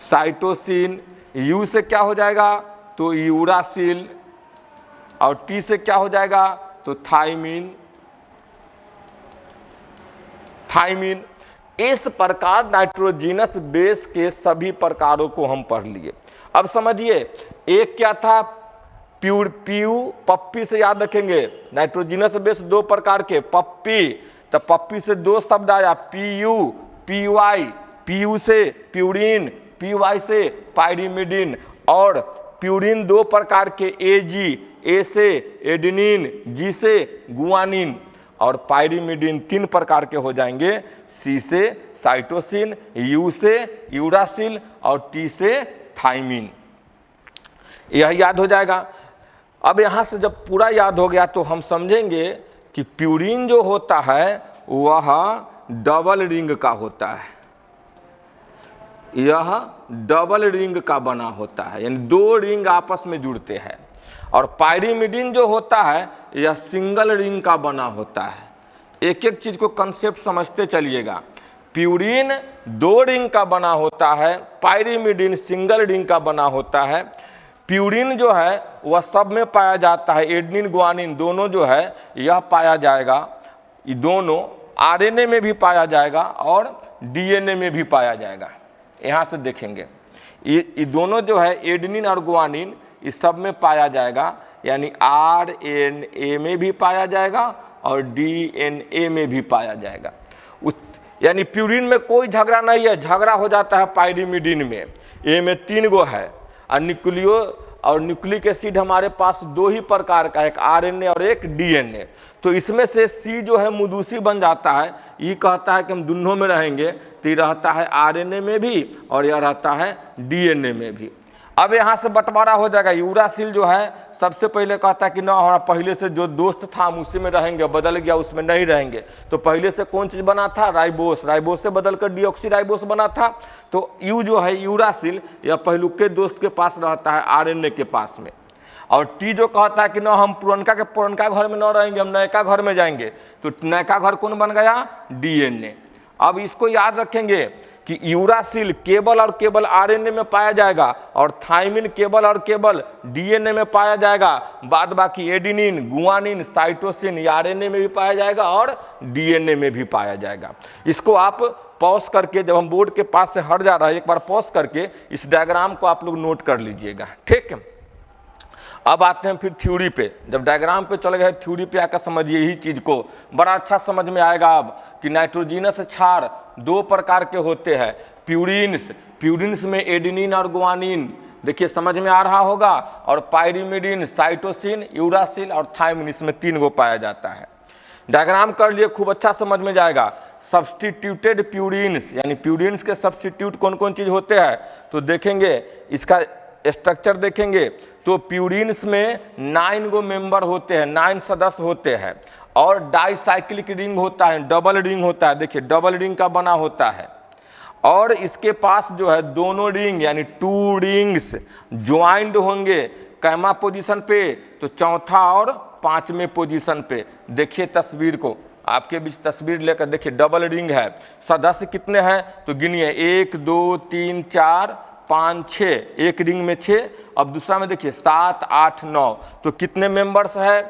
साइटोसिन। यू से क्या हो जाएगा? तो यूरासिल, और टी से क्या हो जाएगा? तो थाइमिन, थाइमिन। इस प्रकार नाइट्रोजीनस बेस के सभी प्रकारों को हम पढ़ लिए। अब समझिए, एक क्या था? PU, पप्पी से याद रखेंगे। नाइट्रोजीनस बेस 2 प्रकार के, पप्पी। तो पप्पी से 2 शब्द आया, PU, PY। PU से प्यूरिन, PY से पायरीमिडीन। और प्यूरिन 2 प्रकार के, AG, ए से एडिनिन, जी से गुआनिन, और पायरीमिडीन 3 प्रकार के हो जाएंगे, सी से साइटोसिन, यू से यूरासिल, और टी से थाइमिन। यह याद हो जाएगा। अब यहाँ से जब पूरा याद हो गया तो हम समझेंगे कि प्यूरिन जो होता है वह डबल रिंग का होता है। यह डबल रिंग का बना होता है, यानी 2 रिंग आपस में जुड़ते हैं। और पायरीमिडीन जो होता है यह सिंगल रिंग का बना होता है। एक एक चीज को कंसेप्ट समझते चलिएगा। प्यूरिन 2 रिंग का बना होता है, पायरीमिडीन सिंगल रिंग का बना होता है। प्यूरिन जो है वह सब में पाया जाता है, एडेनिन गुआनिन दोनों जो है यह पाया जाएगा। ये दोनों RNA में भी पाया जाएगा और DNA में भी पाया जाएगा। यहाँ से देखेंगे ये दोनों जो है एडेनिन और गुआनिन, इस सब में पाया जाएगा, यानी RNA में भी पाया जाएगा और DNA में भी पाया जाएगा। यानी प्यूरिन में कोई झगड़ा नहीं है, झगड़ा हो जाता है पायरिमिडीन में। ए में 3 गो है और न्यूक्लिक एसिड हमारे पास 2 ही प्रकार का, एक RNA और एक DNA। तो इसमें से C जो है मुदूसी बन जाता है, ये कहता है कि हम दोनों में रहेंगे, तो ये रहता है RNA में भी और यह रहता है DNA में भी। अब यहाँ से बंटवारा हो जाएगा। यूरासिल जो है सबसे पहले कहता है कि ना, हमारा पहले से जो दोस्त था हम उसी में रहेंगे, बदल गया उसमें नहीं रहेंगे। तो पहले से कौन चीज़ बना था? राइबोस, राइबोस से बदलकर डीऑक्सीराइबोस बना था। तो यू जो है यूरासिल, यह पहलुके दोस्त के पास रहता है RNA के पास में। और टी जो कहता है कि ना, हम पुरनका घर में न रहेंगे, हम नयका घर में जाएंगे। तो नयका घर कौन बन गया? DNA। अब इसको याद रखेंगे कि यूरासिल केवल और केवल RNA में पाया जाएगा और थाइमिन केवल और केवल DNA में पाया जाएगा। बाद बाकी एडिनिन, गुआनिन, साइटोसिन RNA में भी पाया जाएगा और DNA में भी पाया जाएगा। इसको आप पॉज करके, जब हम बोर्ड के पास से हट जा रहा है, एक बार पॉज करके इस डायग्राम को आप लोग नोट कर लीजिएगा, ठीक है। अब आते हैं फिर थ्योरी पे। जब डायग्राम पे चले गए, थ्योरी पे आकर समझिए यही चीज को, बड़ा अच्छा समझ में आएगा अब कि नाइट्रोजिनस क्षार 2 प्रकार के होते हैं। प्यूरिन्स में एडिनिन और गुआनिन, देखिए समझ में आ रहा होगा, और पायरिमिडीन, साइटोसिन, यूरासिल और थाइमिन, इसमें 3 गो पाया जाता है। डायग्राम कर लिए, खूब अच्छा समझ में जाएगा। सब्सटीट्यूटेड प्यूरिन्स, यानी प्यूरिन्स के सब्सटीट्यूट कौन कौन चीज होते हैं, तो देखेंगे इसका स्ट्रक्चर देखेंगे तो प्यूरिन्स में 9 गो मेंबर होते हैं, 9 सदस्य होते हैं, और डाइसाइक्लिक रिंग होता है, डबल रिंग होता है, देखिए डबल रिंग का बना होता है। और इसके पास जो है दोनों रिंग यानी 2 रिंग्स ज्वाइंट होंगे कैमा पोजीशन पे, तो चौथा और 5वें पोजीशन पे। देखिए तस्वीर को, आपके बीच तस्वीर लेकर देखिए, डबल रिंग है। सदस्य कितने हैं तो गिनिए, 1 2 3 4 5 6, एक रिंग में 6। अब दूसरा में देखिए 7 8 9, तो कितने मेंबर्स है?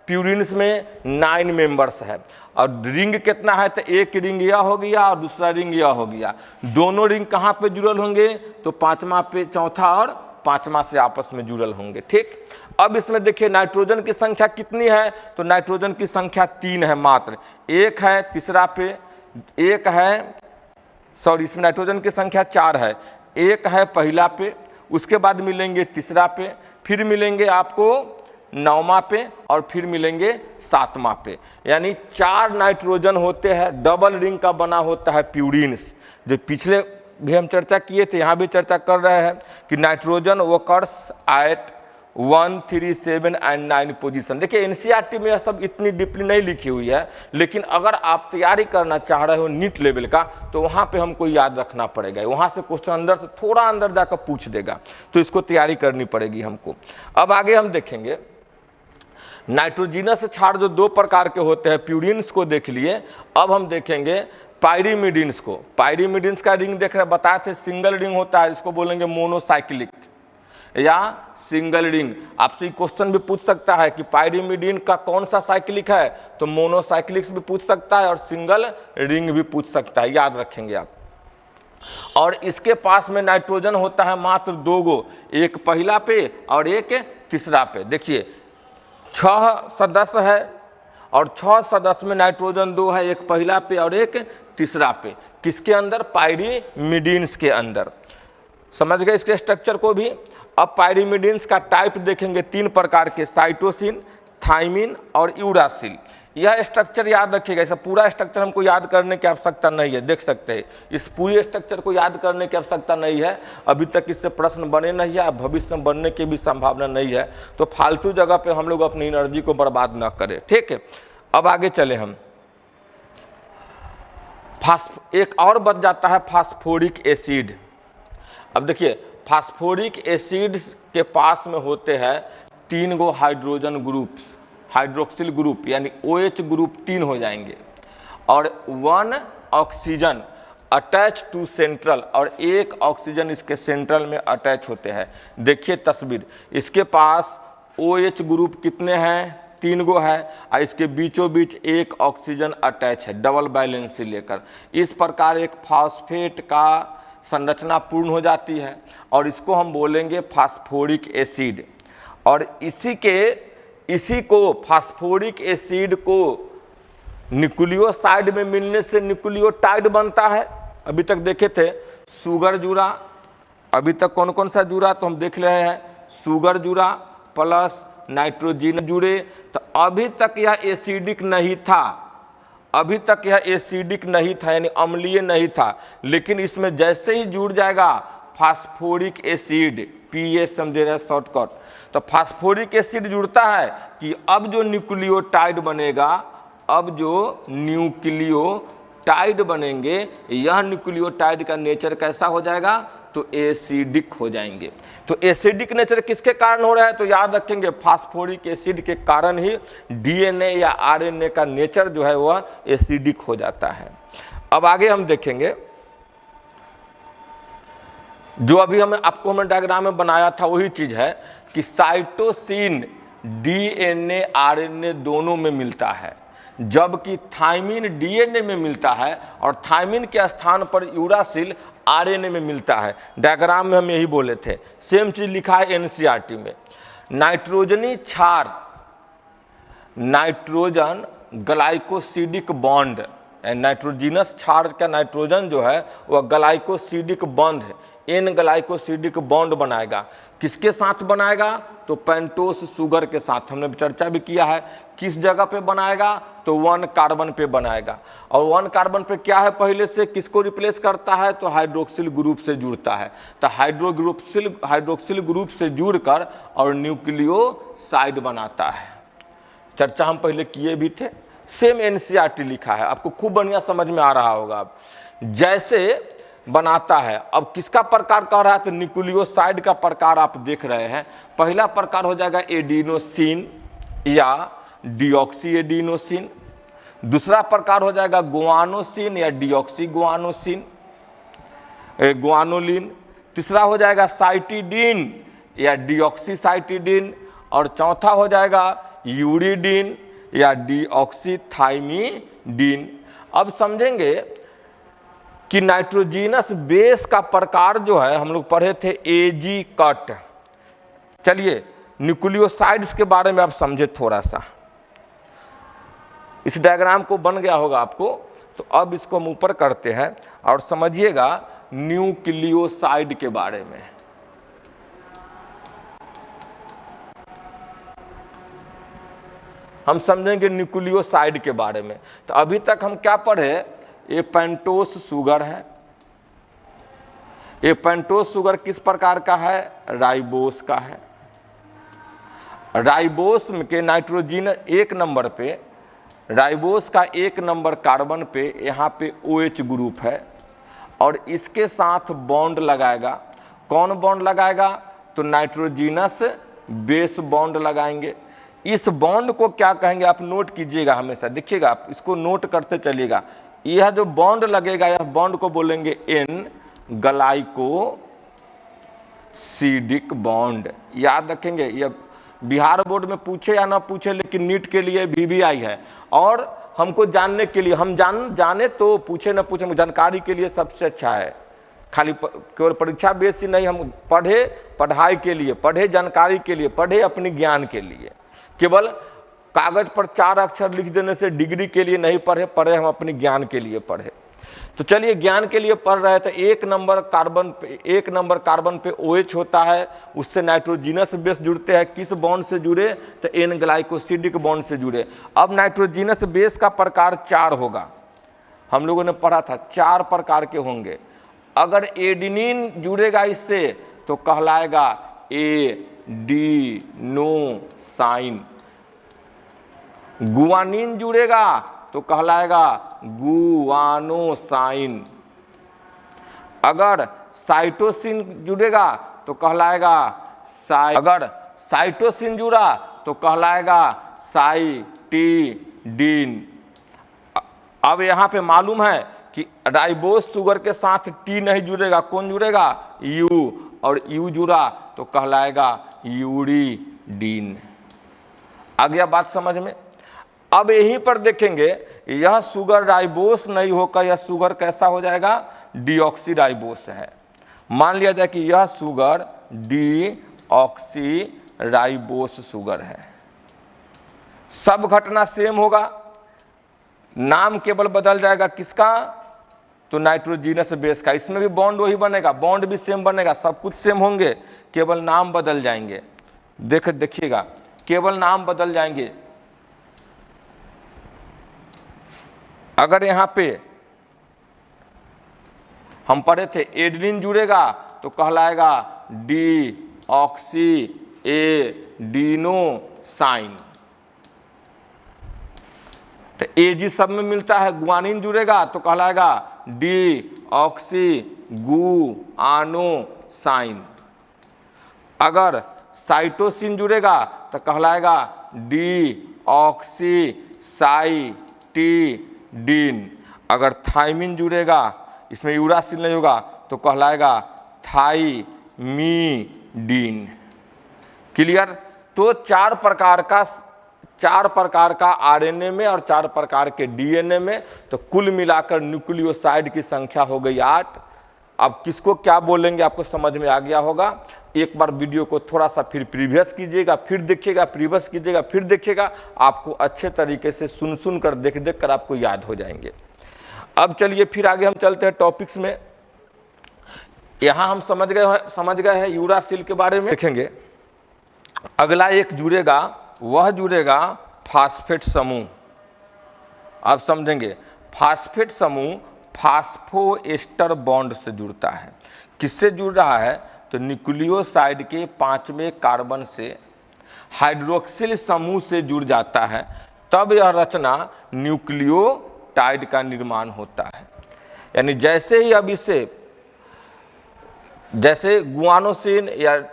प्यूरिन्स में 9 मेंबर्स है। और रिंग कितना है तो एक रिंग यह हो गया और दूसरा रिंग यह हो गया। दोनों रिंग कहाँ पे जुड़ल होंगे तो 5वां पे, चौथा और 5वां से आपस में जुड़ल होंगे, ठीक। अब इसमें देखिए नाइट्रोजन की संख्या कितनी है तो नाइट्रोजन की संख्या 3 है मात्र। एक है तीसरा पे, एक है, सॉरी इसमें नाइट्रोजन की संख्या 4 है। एक है पहला पे, उसके बाद मिलेंगे तीसरा पे, फिर मिलेंगे आपको 9वां पे और फिर मिलेंगे 7वां पे। यानी 4 नाइट्रोजन होते हैं, डबल रिंग का बना होता है प्यूरिन्स। जो पिछले भी हम चर्चा किए थे, यहाँ भी चर्चा कर रहे हैं कि nitrogen occurs at 1 3 7 and 9 position. देखिए एनसीईआरटी में यह सब इतनी डीपली नहीं लिखी हुई है, लेकिन अगर आप तैयारी करना चाह रहे हो नीट लेवल का तो वहाँ पे हमको याद रखना पड़ेगा। वहाँ से क्वेश्चन अंदर से थोड़ा अंदर जाकर पूछ देगा, तो इसको तैयारी करनी पड़ेगी हमको। अब आगे हम देखेंगे नाइट्रोजिनस क्षार जो 2 प्रकार के होते हैं, प्यूरिन्स को देख लिए। अब हम देखेंगे पायरिमिडीन्स को। पायरिमिडीन्स का रिंग देख रहे, बताए थे सिंगल रिंग होता है, इसको बोलेंगे मोनोसाइक्लिक या सिंगल रिंग। आपसे क्वेश्चन भी पूछ सकता है कि पायरिमिडीन का कौन सा साइक्लिक है, तो मोनोसाइक्लिक भी पूछ सकता है और सिंगल रिंग भी पूछ सकता है, याद रखेंगे आप। और इसके पास में नाइट्रोजन होता है मात्र 2 गो, एक पहला पे और एक तीसरा पे। देखिए 6 सदस्य है और 6 सदस्य में नाइट्रोजन 2 है, एक पहला पे और एक तीसरा पे। किसके अंदर? पायरिमिडीन्स के अंदर। समझ गए इसके स्ट्रक्चर को भी। अब पायरिमिडीन्स का टाइप देखेंगे 3 प्रकार के, साइटोसिन, थाइमिन और यूरासिल। यह स्ट्रक्चर याद रखिएगा। ऐसा पूरा स्ट्रक्चर हमको याद करने की आवश्यकता नहीं है, देख सकते हैं इस पूरे स्ट्रक्चर को याद करने की आवश्यकता नहीं है। अभी तक इससे प्रश्न बने नहीं है, भविष्य में बनने की भी संभावना नहीं है, तो फालतू जगह पे हम लोग अपनी एनर्जी को बर्बाद ना करें, ठीक है। अब आगे चले हम। एक और बच जाता है फास्फोरिक एसिड। अब देखिए फास्फोरिक एसिड के पास में होते हैं 3 गो हाइड्रोजन ग्रुप, हाइड्रोक्सिल ग्रुप, यानी OH ग्रुप 3 हो जाएंगे, और 1 ऑक्सीजन अटैच टू सेंट्रल, और 1 ऑक्सीजन इसके सेंट्रल में अटैच होते हैं। देखिए तस्वीर, इसके पास OH ग्रुप कितने हैं? 3 गो है, और इसके बीचों बीच 1 ऑक्सीजन अटैच है, डबल बैलेंस लेकर। इस प्रकार एक फॉस्फेट का संरचना पूर्ण हो जाती है और इसको हम बोलेंगे फास्फोरिक एसिड। और इसी को फास्फोरिक एसिड को न्यूक्लियोसाइड में मिलने से न्यूक्लियोटाइड बनता है। अभी तक देखे थे शुगर जुड़ा, अभी तक कौन कौन सा जुड़ा तो हम देख रहे हैं, शुगर जुड़ा प्लस नाइट्रोजन जुड़े। तो अभी तक यह एसिडिक नहीं था, अभी तक यह एसिडिक नहीं था यानी अम्लीय नहीं था, लेकिन इसमें जैसे ही जुड़ जाएगा फास्फोरिक एसिड, पीएच समझे रहे शॉर्टकट, तो फास्फोरिक एसिड जुड़ता है कि अब जो न्यूक्लियोटाइड बनेगा, अब जो न्यूक्लियोटाइड बनेंगे, यह न्यूक्लियोटाइड का नेचर कैसा हो जाएगा, तो एसिडिक हो जाएंगे। तो एसिडिक नेचर किसके कारण हो रहा है, तो याद रखेंगे फास्फोरिक एसिड के कारण ही डीएनए या आरएनए का नेचर जो है वह एसिडिक हो जाता है। अब आगे हम देखेंगे, जो अभी हमने डायग्राम में बनाया था वही चीज है कि साइटोसिन डीएनए आरएनए दोनों में मिलता है, जबकि थायमिन डीएनए में मिलता है और थायमिन के स्थान पर यूरासिल आरएनए में मिलता है। डायग्राम में हम यही बोले थे, सेम चीज लिखा है एनसीईआरटी में। नाइट्रोजनी क्षार, नाइट्रोजन ग्लाइकोसिडिक बॉन्ड, नाइट्रोजिनस क्षार का नाइट्रोजन जो है वह ग्लाइकोसिडिक बॉन्ड है, एन ग्लाइकोसिडिक बॉन्ड बनाएगा। किसके साथ बनाएगा, तो पेंटोस शुगर के साथ। हमने चर्चा भी किया है किस जगह पे बनाएगा, तो 1 कार्बन पे बनाएगा। और 1 कार्बन पे क्या है, पहले से किसको रिप्लेस करता है, तो हाइड्रोक्सिल ग्रुप से जुड़ता है। तो हाइड्रोक्सिल ग्रुप से जुड़कर और न्यूक्लियोसाइड बनाता है। चर्चा हम पहले किए भी थे, सेम एनसीईआरटी लिखा है, आपको खूब बढ़िया समझ में आ रहा होगा। अब जैसे बनाता है, अब किसका प्रकार कह रहा है, तो न्यूक्लियोसाइड का प्रकार आप देख रहे हैं। पहला प्रकार हो जाएगा एडिनोसिन या डिऑक्सी एडिनोसिन, दूसरा प्रकार हो जाएगा गुआनोसिन या डिऑक्सी गुआनोसिन गुआनोलिन, तीसरा हो जाएगा साइटिडीन या डिऑक्सी साइटिडीन, और चौथा हो जाएगा यूरिडीन या डिऑक्सी थाइमिडीन। अब समझेंगे कि नाइट्रोजिनस बेस का प्रकार जो है हम लोग पढ़े थे एजी कट। चलिए न्यूक्लियोसाइड्स के बारे में आप समझे थोड़ा सा, इस डायग्राम को बन गया होगा आपको, तो अब इसको हम ऊपर करते हैं और समझिएगा न्यूक्लियोसाइड के बारे में। हम समझेंगे न्यूक्लियोसाइड के बारे में। तो अभी तक हम क्या पढ़े, ये पेंटोस शुगर है। ये पेंटोस शुगर किस प्रकार का है, राइबोस का है। राइबोस के नाइट्रोजन 1 नंबर पे, राइबोस का 1 नंबर कार्बन पे यहाँ पे OH ग्रुप है और इसके साथ बॉन्ड लगाएगा। कौन बॉन्ड लगाएगा, तो नाइट्रोजिनस बेस बॉन्ड लगाएंगे। इस बॉन्ड को क्या कहेंगे, आप नोट कीजिएगा, हमेशा देखिएगा, आप इसको नोट करते चलिएगा। यह जो बॉन्ड लगेगा, यह बॉन्ड को बोलेंगे एन ग्लाइकोसिडिक बॉन्ड। याद रखेंगे, यह बिहार बोर्ड में पूछे या ना पूछे, लेकिन नीट के लिए VVI है। और हमको जानने के लिए, हम जाने तो पूछे ना पूछे, जानकारी के लिए सबसे अच्छा है। खाली केवल परीक्षा बेस ही नहीं, हम पढ़े पढ़ाई के लिए, पढ़े जानकारी के लिए, पढ़े अपने ज्ञान के लिए। केवल कागज पर 4 अक्षर लिख देने से डिग्री के लिए नहीं पढ़े, पढ़े हम अपने ज्ञान के लिए पढ़े। तो चलिए ज्ञान के लिए पढ़ रहे थे। 1 नंबर कार्बन पे OH होता है, उससे नाइट्रोजिनस बेस जुड़ते हैं। किस बॉन्ड से जुड़े, तो एन ग्लाइकोसिडिक बॉन्ड से जुड़े। अब नाइट्रोजिनस बेस का प्रकार 4 होगा, हम लोगों ने पढ़ा था 4 प्रकार के होंगे। अगर एडिनिन जुड़ेगा इससे तो कहलाएगा एडिनोसाइन, गुआनिन जुड़ेगा तो कहलाएगा गुआनोसाइन, अगर साइटोसिन जुड़ेगा तो कहलाएगा अगर साइटोसिन जुड़ा तो कहलाएगा साइटिडीन। अब यहाँ पे मालूम है कि राइबोस शुगर के साथ T नहीं जुड़ेगा, कौन जुड़ेगा, U, और U जुड़ा तो कहलाएगा यूरिडीन। आ गया बात समझ में। अब यहीं पर देखेंगे, यह शुगर राइबोस नहीं होकर यह शुगर कैसा हो जाएगा, डीऑक्सी राइबोस है। मान लिया जाए कि यह शुगर डीऑक्सी राइबोस शुगर है। सब घटना सेम होगा, नाम केवल बदल जाएगा किसका, तो नाइट्रोजीनस बेस का। इसमें भी बॉन्ड वही बनेगा, बॉन्ड भी सेम बनेगा, सब कुछ सेम होंगे, केवल नाम बदल जाएंगे। देखिएगा, केवल नाम बदल जाएंगे। अगर यहाँ पे हम पढ़े थे एडेनिन जुड़ेगा तो कहलाएगा डीऑक्सीएडिनोसाइन। तो एजी सब में मिलता है। गुआनिन जुड़ेगा तो कहलाएगा डीऑक्सीगुआनोसाइन। अगर साइटोसिन जुड़ेगा तो कहलाएगा डीऑक्सीसाइटिडीन। अगर थाइमिन जुड़ेगा, इसमें यूरासिल नहीं होगा, तो कहलाएगा थाइमीडीन। क्लियर। तो चार प्रकार का आरएनए में और 4 प्रकार के डीएनए में, तो कुल मिलाकर न्यूक्लियोसाइड की संख्या हो गई 8। अब किसको क्या बोलेंगे आपको समझ में आ गया होगा। एक बार वीडियो को थोड़ा सा फिर प्रीवियस कीजिएगा, फिर देखिएगा, प्रीवियस कीजिएगा, फिर देखिएगा, आपको अच्छे तरीके से सुन कर देख कर आपको याद हो जाएंगे। अब चलिए फिर आगे हम चलते हैं टॉपिक्स में। यहाँ हम समझ गए हैं यूरासिल के बारे में। देखेंगे अगला एक जुड़ेगा, वह जुड़ेगा फास्फेट समूह। आप समझेंगे फास्फेट समूह फास्फोएस्टर बॉन्ड से जुड़ता है। किससे जुड़ रहा है, तो न्यूक्लियोसाइड के 5वें कार्बन से हाइड्रोक्सिल समूह से जुड़ जाता है, तब यह रचना न्यूक्लियोटाइड का निर्माण होता है। यानी जैसे ही अब इसे, जैसे गुआनोसिन या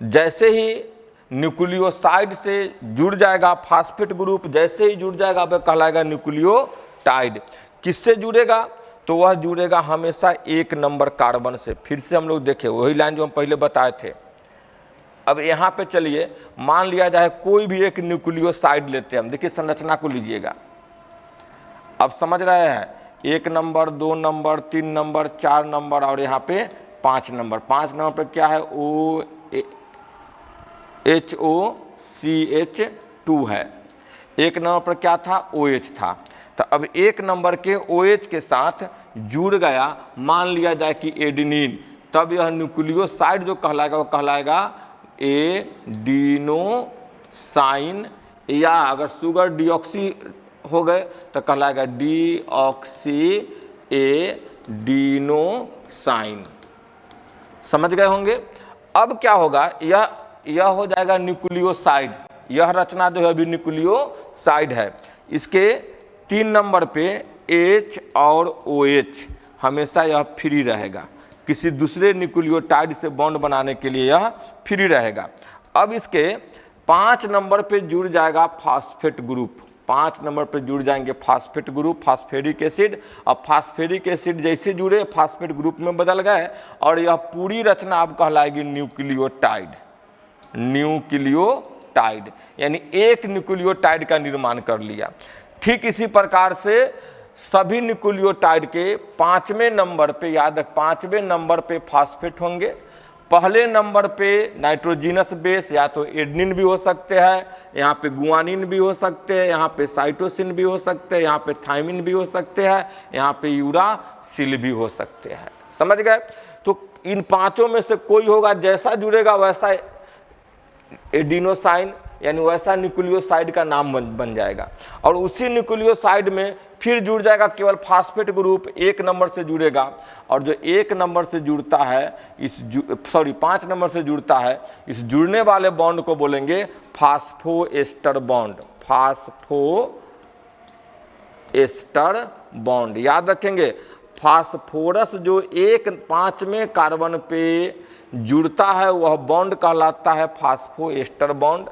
जैसे ही न्यूक्लियोसाइड से जुड़ जाएगा फास्फेट ग्रुप, जैसे ही जुड़ जाएगा वह कहलाएगा न्यूक्लियोटाइड। किससे जुड़ेगा, तो वह जुड़ेगा हमेशा 1 नंबर कार्बन से। फिर से हम लोग देखें वही लाइन जो हम पहले बताए थे। अब यहाँ पे चलिए मान लिया जाए कोई भी एक न्यूक्लियोसाइड लेते हैं हम। देखिए संरचना को लीजिएगा, अब समझ रहे हैं 1 नंबर, 2 नंबर, 3 नंबर, 4 नंबर और यहाँ पे 5 नंबर। 5 नंबर पे क्या है, HOCH2 है। 1 नंबर पर क्या था, OH था। तो अब 1 नंबर के OH के साथ जुड़ गया, मान लिया जाए कि एडेनिन, तब यह न्यूक्लियोसाइड जो कहलाएगा वो कहलाएगा एडिनोसाइन, या अगर शुगर डीऑक्सी हो गए तो कहलाएगा डीऑक्सीएडिनोसाइन। समझ गए होंगे। अब क्या होगा, यह हो जाएगा न्यूक्लियोसाइड। यह रचना जो है अभी न्यूक्लियोसाइड है। इसके 3 नंबर पे H और OH हमेशा यह फ्री रहेगा, किसी दूसरे न्यूक्लियोटाइड से बॉन्ड बनाने के लिए यह फ्री रहेगा। अब इसके 5 नंबर पे जुड़ जाएगा फास्फेट ग्रुप। 5 नंबर पे जुड़ जाएंगे फास्फेट ग्रुप, फास्फेरिक एसिड। अब फास्फेरिक एसिड जैसे जुड़े फास्फेट ग्रुप में बदल गए और यह पूरी रचना अब कहलाएगी न्यूक्लियोटाइड। न्यूक्लियोटाइड यानी एक न्यूक्लियोटाइड का निर्माण कर लिया। ठीक इसी प्रकार से सभी न्यूक्लियोटाइड के 5वें नंबर पे, याद रख 5वें नंबर पे फास्फेट होंगे। पहले नंबर पे नाइट्रोजिनस बेस, या तो एडेनिन भी हो सकते हैं, यहाँ पे गुआनिन भी हो सकते हैं, यहाँ पे साइटोसिन भी हो सकते हैं, यहाँ पे थाइमिन भी हो सकते हैं, यहाँ पे यूरासिल भी हो सकते हैं। समझ गए। तो इन 5 में से कोई होगा, जैसा जुड़ेगा वैसा एडिनोसाइन यानी वैसा न्यूक्लियोसाइड का नाम बन जाएगा। और उसी न्यूक्लियोसाइड में फिर जुड़ जाएगा केवल फास्फेट ग्रुप, 1 नंबर से जुड़ेगा। और जो 1 नंबर से जुड़ता है, 5 नंबर से जुड़ता है, इस जुड़ने वाले बॉन्ड को बोलेंगे फास्फोएस्टर बॉन्ड। फास्फोएस्टर बॉन्ड याद रखेंगे। फास्फोरस जो 5वें कार्बन पे जुड़ता है वह बॉन्ड कहलाता है फास्फोएस्टर बॉन्ड।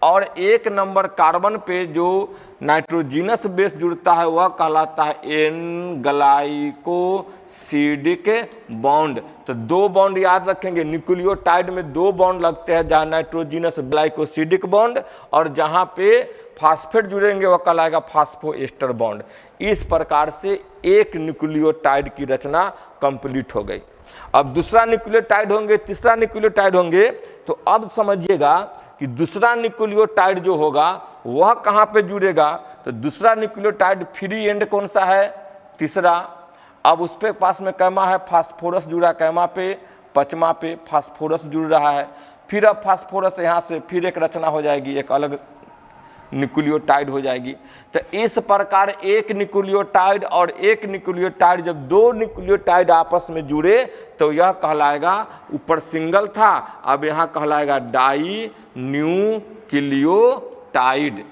और 1 नंबर कार्बन पे जो नाइट्रोजिनस बेस जुड़ता है वह कहलाता है एन ग्लाइकोसिडिक बॉन्ड। तो 2 बॉन्ड याद रखेंगे, न्यूक्लियोटाइड में 2 बॉन्ड लगते हैं, जहां नाइट्रोजिनस ग्लाइकोसिडिक बॉन्ड और जहां पे फास्फेट जुड़ेंगे वह कहलाएगा फास्फोएस्टर बॉन्ड। इस प्रकार से एक न्यूक्लियोटाइड की रचना कंप्लीट हो गई। अब दूसरा न्यूक्लियोटाइड होंगे, तीसरा न्यूक्लियोटाइड होंगे, तो अब समझिएगा कि दूसरा न्यूक्लियोटाइड जो होगा वह कहां पे जुड़ेगा। तो दूसरा न्यूक्लियोटाइड फ्री एंड कौन सा है, तीसरा। अब उस पे पास में कैमा है, फास्फोरस जुड़ा, कैमा पे पचमा पे फास्फोरस जुड़ रहा है। फिर अब फास्फोरस यहाँ से फिर एक रचना हो जाएगी, एक अलग न्यूक्लियोटाइड हो जाएगी। तो इस प्रकार एक न्यूक्लियोटाइड और एक न्यूक्लियोटाइड, जब 2 न्यूक्लियोटाइड आपस में जुड़े तो यह कहलाएगा, ऊपर सिंगल था अब यहाँ कहलाएगा डाई न्यूक्लियोटाइड,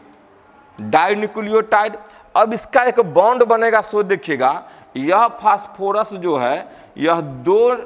डाई न्यूक्लियोटाइड। अब इसका एक बॉन्ड बनेगा, सो देखिएगा यह फास्फोरस जो है यह 2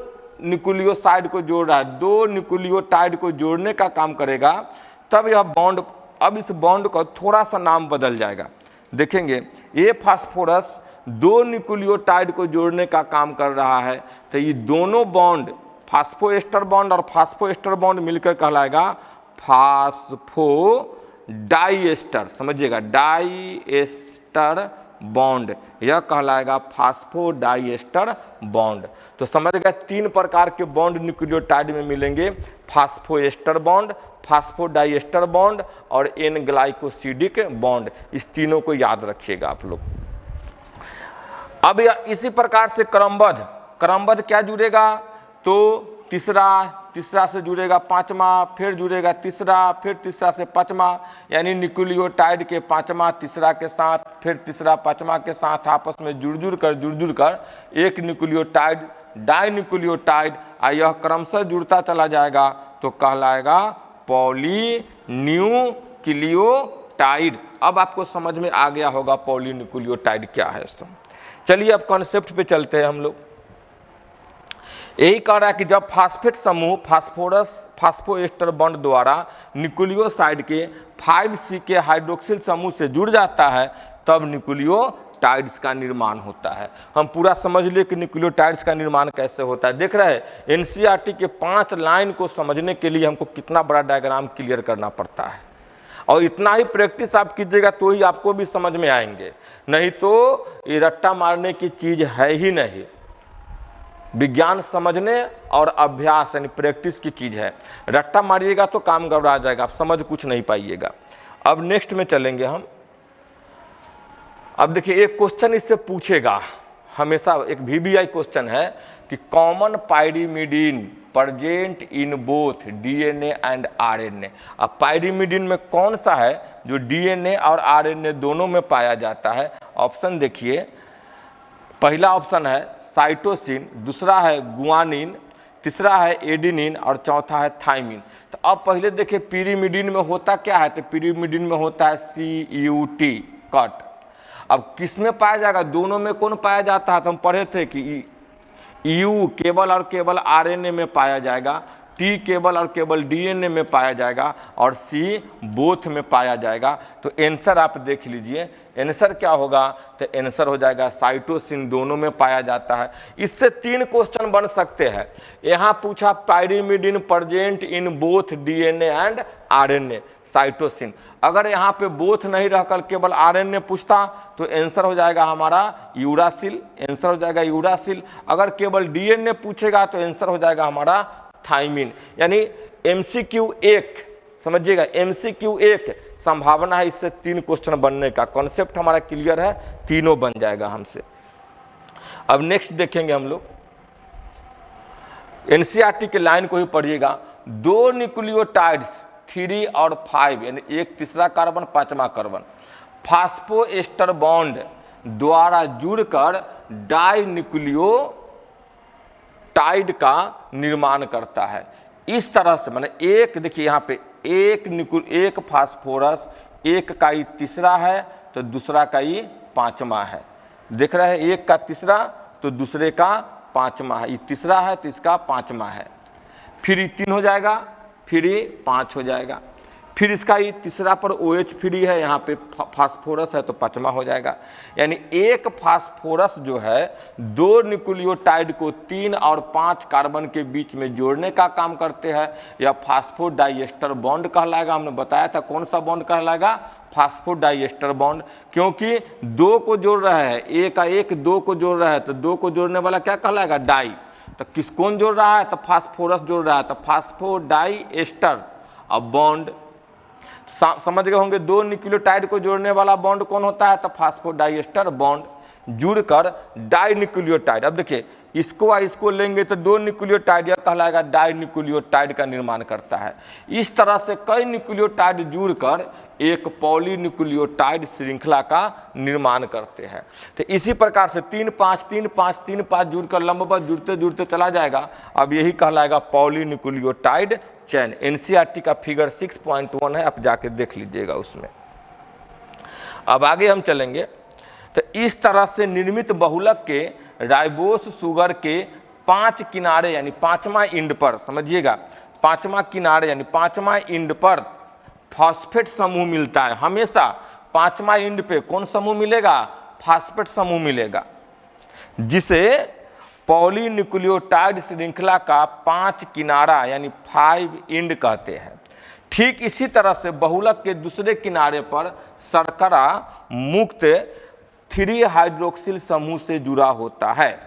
न्यूक्लियोसाइड को जोड़ रहा है, 2 न्यूक्लियोटाइड को जोड़ने का काम करेगा, तब यह बॉन्ड, अब इस बॉन्ड का थोड़ा सा नाम बदल जाएगा। देखेंगे ये फास्फोरस 2 न्यूक्लियोटाइड को जोड़ने का काम कर रहा है, तो ये दोनों बॉन्ड फास्फोएस्टर बॉन्ड और फास्फोएस्टर बॉन्ड मिलकर कहलाएगा फास्फोडाइएस्टर। समझिएगा, डाइएस्टर बॉन्ड, यह कहलाएगा फास्फोडाइएस्टर बॉन्ड। तो समझ गए 3 प्रकार के बॉन्ड न्यूक्लियोटाइड में मिलेंगे, फास्फोएस्टर बॉन्ड, फास्फोडाइएस्टर बॉन्ड और एन ग्लाइकोसिडिक बॉन्ड। इस तीनों को याद रखिएगा आप लोग। अब इसी प्रकार से क्रमबद्ध, क्रमबद्ध क्या जुड़ेगा, तो तीसरा से जुड़ेगा 5वां, फिर जुड़ेगा तीसरा, फिर तीसरा से 5वां, यानी न्यूक्लियोटाइड के 5वां तीसरा के साथ, फिर तीसरा 5वां के साथ आपस में जुड़ जुड़ कर एक न्यूक्लियोटाइड, डाई न्यूक्लियोटाइड, यह क्रमशः जुड़ता चला जाएगा तो कहलाएगा पॉलीन्यूक्लियोटाइड। अब आपको समझ में आ गया होगा पॉलीन्यूक्लियोटाइड क्या है। चलिए अब कॉन्सेप्ट पे चलते हैं हम लोग। यही कह रहा है कि जब फास्फेट समूह फास्फोएस्टर बॉन्ड द्वारा न्यूक्लियोसाइड के 5C के हाइड्रोक्सिल समूह से जुड़ जाता है तब न्यूक्लियोटाइड्स का निर्माण होता है। हम पूरा समझ लिए कि न्यूक्लियोटाइड्स का निर्माण कैसे होता है। देख रहे हैं एनसीईआरटी के 5 लाइन को समझने के लिए हमको कितना बड़ा डायग्राम क्लियर करना पड़ता है, और इतना ही प्रैक्टिस आप कीजिएगा तो ही आपको भी समझ में आएंगे, नहीं तो ये रट्टा मारने की चीज है ही नहीं। विज्ञान समझने और अभ्यास यानी प्रैक्टिस की चीज है। रट्टा मारिएगा तो काम गड़बड़ा जाएगा, आप समझ कुछ नहीं पाइएगा। अब नेक्स्ट में चलेंगे हम। अब देखिए एक क्वेश्चन इससे पूछेगा हमेशा, एक VBI क्वेश्चन है कि common pyrimidine present in both DNA and RNA। अब पाइरीमिडीन में कौन सा है जो DNA और RNA दोनों में पाया जाता है। ऑप्शन देखिए, पहला ऑप्शन है साइटोसिन, दूसरा है गुआनिन, तीसरा है एडिनिन और चौथा है थाइमिन। तो अब पहले देखिए पिरीमिडीन में होता क्या है, तो पिरीमिडीन में होता है CUT कट। अब किस में पाया जाएगा, दोनों में कौन पाया जाता है, तो हम पढ़े थे कि U केवल और केवल RNA में पाया जाएगा, T केवल और केवल DNA में पाया जाएगा और C बोथ में पाया जाएगा। तो आंसर आप देख लीजिए, आंसर क्या होगा, तो आंसर हो जाएगा साइटोसिन दोनों में पाया जाता है। इससे 3 क्वेश्चन बन सकते हैं। यहाँ पूछा pyrimidine present in both DNA and RNA, cytosine. अगर यहाँ पे बोथ नहीं रहकर केवल RNA पूछता तो आंसर हो जाएगा हमारा यूरासिल, आंसर हो जाएगा यूरासिल। अगर केवल DNA पूछेगा तो आंसर हो जाएगा हमारा थाइमिन। यानी MCQ 1, समझिएगा MCQ 1 संभावना है इससे 3 क्वेश्चन बनने का। कॉन्सेप्ट हमारा क्लियर है, तीनों बन जाएगा हमसे। अब नेक्स्ट देखेंगे हम लोग, एनसीईआरटी के लाइन को ही पढ़िएगा। 2 न्यूक्लियोटाइड्स 3 और 5 यानी एक तीसरा कार्बन 5वां कार्बन फास्फोएस्टर बॉन्ड द्वारा जुड़कर डाई न्यूक्लियोटाइड का निर्माण करता है। इस तरह से माने एक, देखिए यहाँ पे एक फास्फोरस, एक का ये तीसरा है तो दूसरा का ये 5वां है। देख रहे हैं, एक का तीसरा तो दूसरे का 5वां है, ये तीसरा है तो इसका 5वां है। फिर ये 3 हो जाएगा, फिर ये 5 हो जाएगा, फिर इसका ये तीसरा पर OH फ्री है, यहाँ पे फास्फोरस है तो पांचवा हो जाएगा। यानी एक फास्फोरस जो है 2 न्यूक्लियोटाइड को 3 और 5 कार्बन के बीच में जोड़ने का काम करते हैं। यह फास्फोडाइएस्टर बॉन्ड कहलाएगा। हमने बताया था कौन सा बॉन्ड कहलाएगा, फास्फोडाइएस्टर बॉन्ड, क्योंकि 2 को जोड़ रहा है, एक का एक 2 को जोड़ रहा है, तो 2 को जोड़ने वाला क्या कहलाएगा, डाई। तो किस कौन जोड़ रहा है, तो फास्फोरस जोड़ रहा है, तो फास्फोडाइएस्टर। अब बॉन्ड समझ गए होंगे, 2 न्यूक्लियोटाइड को जोड़ने वाला बॉन्ड कौन होता है, तो फास्फोडाइएस्टर बॉन्ड। जुड़कर डाई न्यूक्लियोटाइड, अब देखिए इसको और इसको लेंगे तो 2 न्यूक्लियोटाइड, यह कहलाएगा डाई न्यूक्लियोटाइड का निर्माण करता है। इस तरह से कई न्यूक्लियोटाइड जुड़कर एक पॉलीन्यूक्लियोटाइड श्रृंखला का निर्माण करते हैं। तो इसी प्रकार से 3-5 3-5 3-5 जुड़कर लंबवत जुड़ते जुड़ते चला जाएगा। अब यही कहलाएगा पॉलीन्यूक्लियोटाइड चैन। एनसीईआरटी का फिगर 6.1 है, आप जाके देख लीजिएगा उसमें। अब आगे हम चलेंगे, तो इस तरह से निर्मित बहुलक के राइबोस शुगर के 5 किनारे यानी 5वां इंड पर, समझिएगा 5वां किनारे यानी 5वां इंड पर फॉस्फेट समूह मिलता है। हमेशा 5वां इंड पे कौन समूह मिलेगा, फॉस्फेट समूह मिलेगा, जिसे पॉलीन्यूक्लियोटाइड श्रृंखला का 5 किनारा यानी 5 इंड कहते हैं। ठीक इसी तरह से बहुलक के दूसरे किनारे पर शर्करा मुक्त 3 हाइड्रोक्सिल समूह से जुड़ा होता है।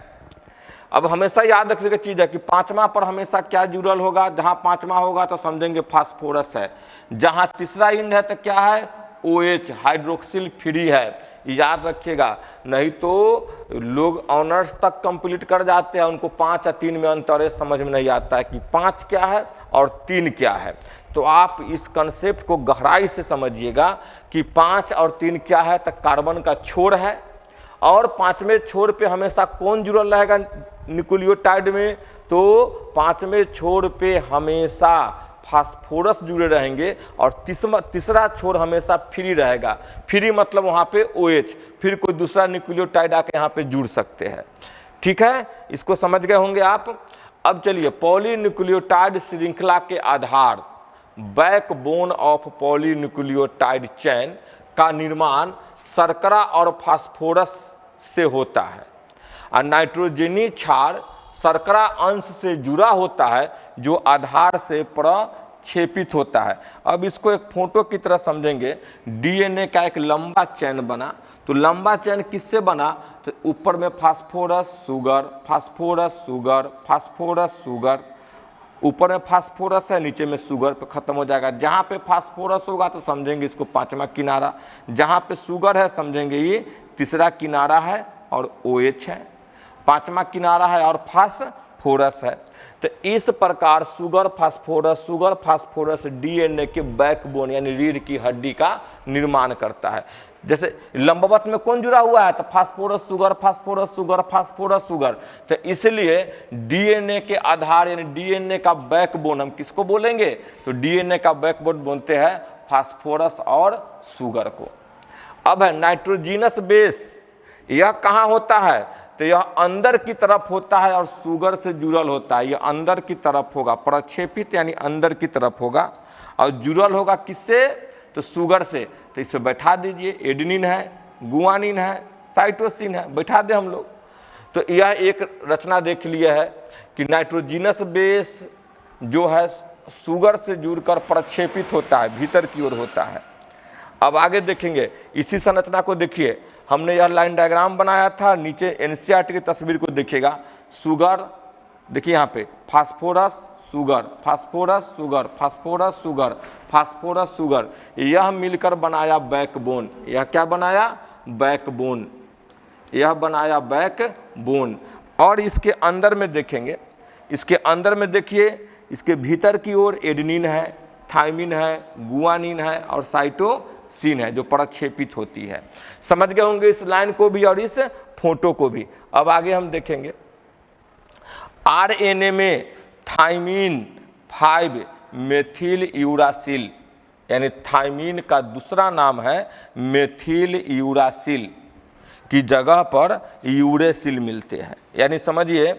अब हमेशा याद रखने की चीज है कि 5वां पर हमेशा क्या जुड़ल होगा, जहां 5वां होगा तो समझेंगे फास्फोरस है, जहां तीसरा इंड है तो क्या है, OH हाइड्रोक्सिल फ्री है। याद रखिएगा, नहीं तो लोग ऑनर्स तक कंप्लीट कर जाते हैं, उनको 5 और 3 में अंतर समझ में नहीं आता है कि 5 क्या है और 3 क्या है। तो आप इस कंसेप्ट को गहराई से समझिएगा कि 5 और 3 क्या है, तो कार्बन का छोर है, और 5वें छोर पे हमेशा कौन जुड़ल रहेगा न्यूक्लियोटाइड में, तो 5वें छोर पे हमेशा फास्फोरस जुड़े रहेंगे, और तीसरा छोर हमेशा फ्री रहेगा। फ्री मतलब वहाँ पे OH, फिर कोई दूसरा न्यूक्लियोटाइड आके यहाँ पे जुड़ सकते हैं। ठीक है, इसको समझ गए होंगे आप। अब चलिए, पॉलीन्यूक्लियोटाइड श्रृंखला के आधार बैकबोन ऑफ पॉलीन्यूक्लियोटाइड चैन का निर्माण शर्करा और फास्फोरस से होता है, और नाइट्रोजनी क्षार शर्करा अंश से जुड़ा होता है जो आधार से प्रक्षेपित होता है। अब इसको एक फोटो की तरह समझेंगे। DNA का एक लंबा चैन बना, तो लंबा चैन किससे बना, तो ऊपर में phosphorus sugar, phosphorus sugar, phosphorus sugar, ऊपर में फास्फोरस है, नीचे में शुगर पे खत्म हो जाएगा। जहाँ पे फास्फोरस होगा तो समझेंगे इसको 5वां किनारा, जहाँ पे शुगर है समझेंगे ये तीसरा किनारा है और OH है, 5वां किनारा है और फास्फोरस है। तो इस प्रकार शुगर फास्फोरस DNA के बैकबोन यानी रीढ़ की हड्डी का निर्माण करता है। जैसे लंबवत में कौन जुड़ा हुआ है, तो phosphorus sugar, phosphorus sugar, phosphorus sugar. तो इसलिए DNA के आधार यानी DNA का बैकबोन हम किसको बोलेंगे, तो DNA का बैकबोन बोलते हैं फास्फोरस और शुगर को। अब है नाइट्रोजिनस बेस, यह कहाँ होता है, तो यह अंदर की तरफ होता है और शुगर से जुड़ल होता है। यह अंदर की तरफ होगा, प्रक्षेपित यानी अंदर की तरफ होगा, और जुड़ल होगा किससे, तो शुगर से। तो इस पर बैठा दीजिए, एडेनिन है, गुआनिन है, साइटोसिन है, बैठा दे हम लोग। तो यह एक रचना देख लिया है कि नाइट्रोजिनस बेस जो है शुगर से जुड़कर प्रक्षेपित होता है, भीतर की ओर होता है। अब आगे देखेंगे, इसी संरचना को देखिए, हमने यह लाइन डायग्राम बनाया था, नीचे एनसीईआरटी की तस्वीर को देखिएगा। शुगर देखिए यहाँ पे phosphorus sugar, phosphorus sugar, phosphorus sugar, phosphorus sugar, यह मिलकर बनाया बैकबोन। यह क्या बनाया, बैकबोन, यह बनाया बैकबोन। और इसके अंदर में देखेंगे, इसके अंदर में देखिए, इसके भीतर की ओर एडेनिन है, थायमिन है, गुआनिन है और साइटोसिन है जो प्रक्षेपित होती है। समझ गए होंगे इस लाइन को भी और इस फोटो को भी। अब आगे हम देखेंगे, RNA में थायमिन 5 मेथिल यूरासिल यानी थायमिन का दूसरा नाम है मेथिल यूरासिल की जगह पर यूरेसिल मिलते हैं। यानी समझिए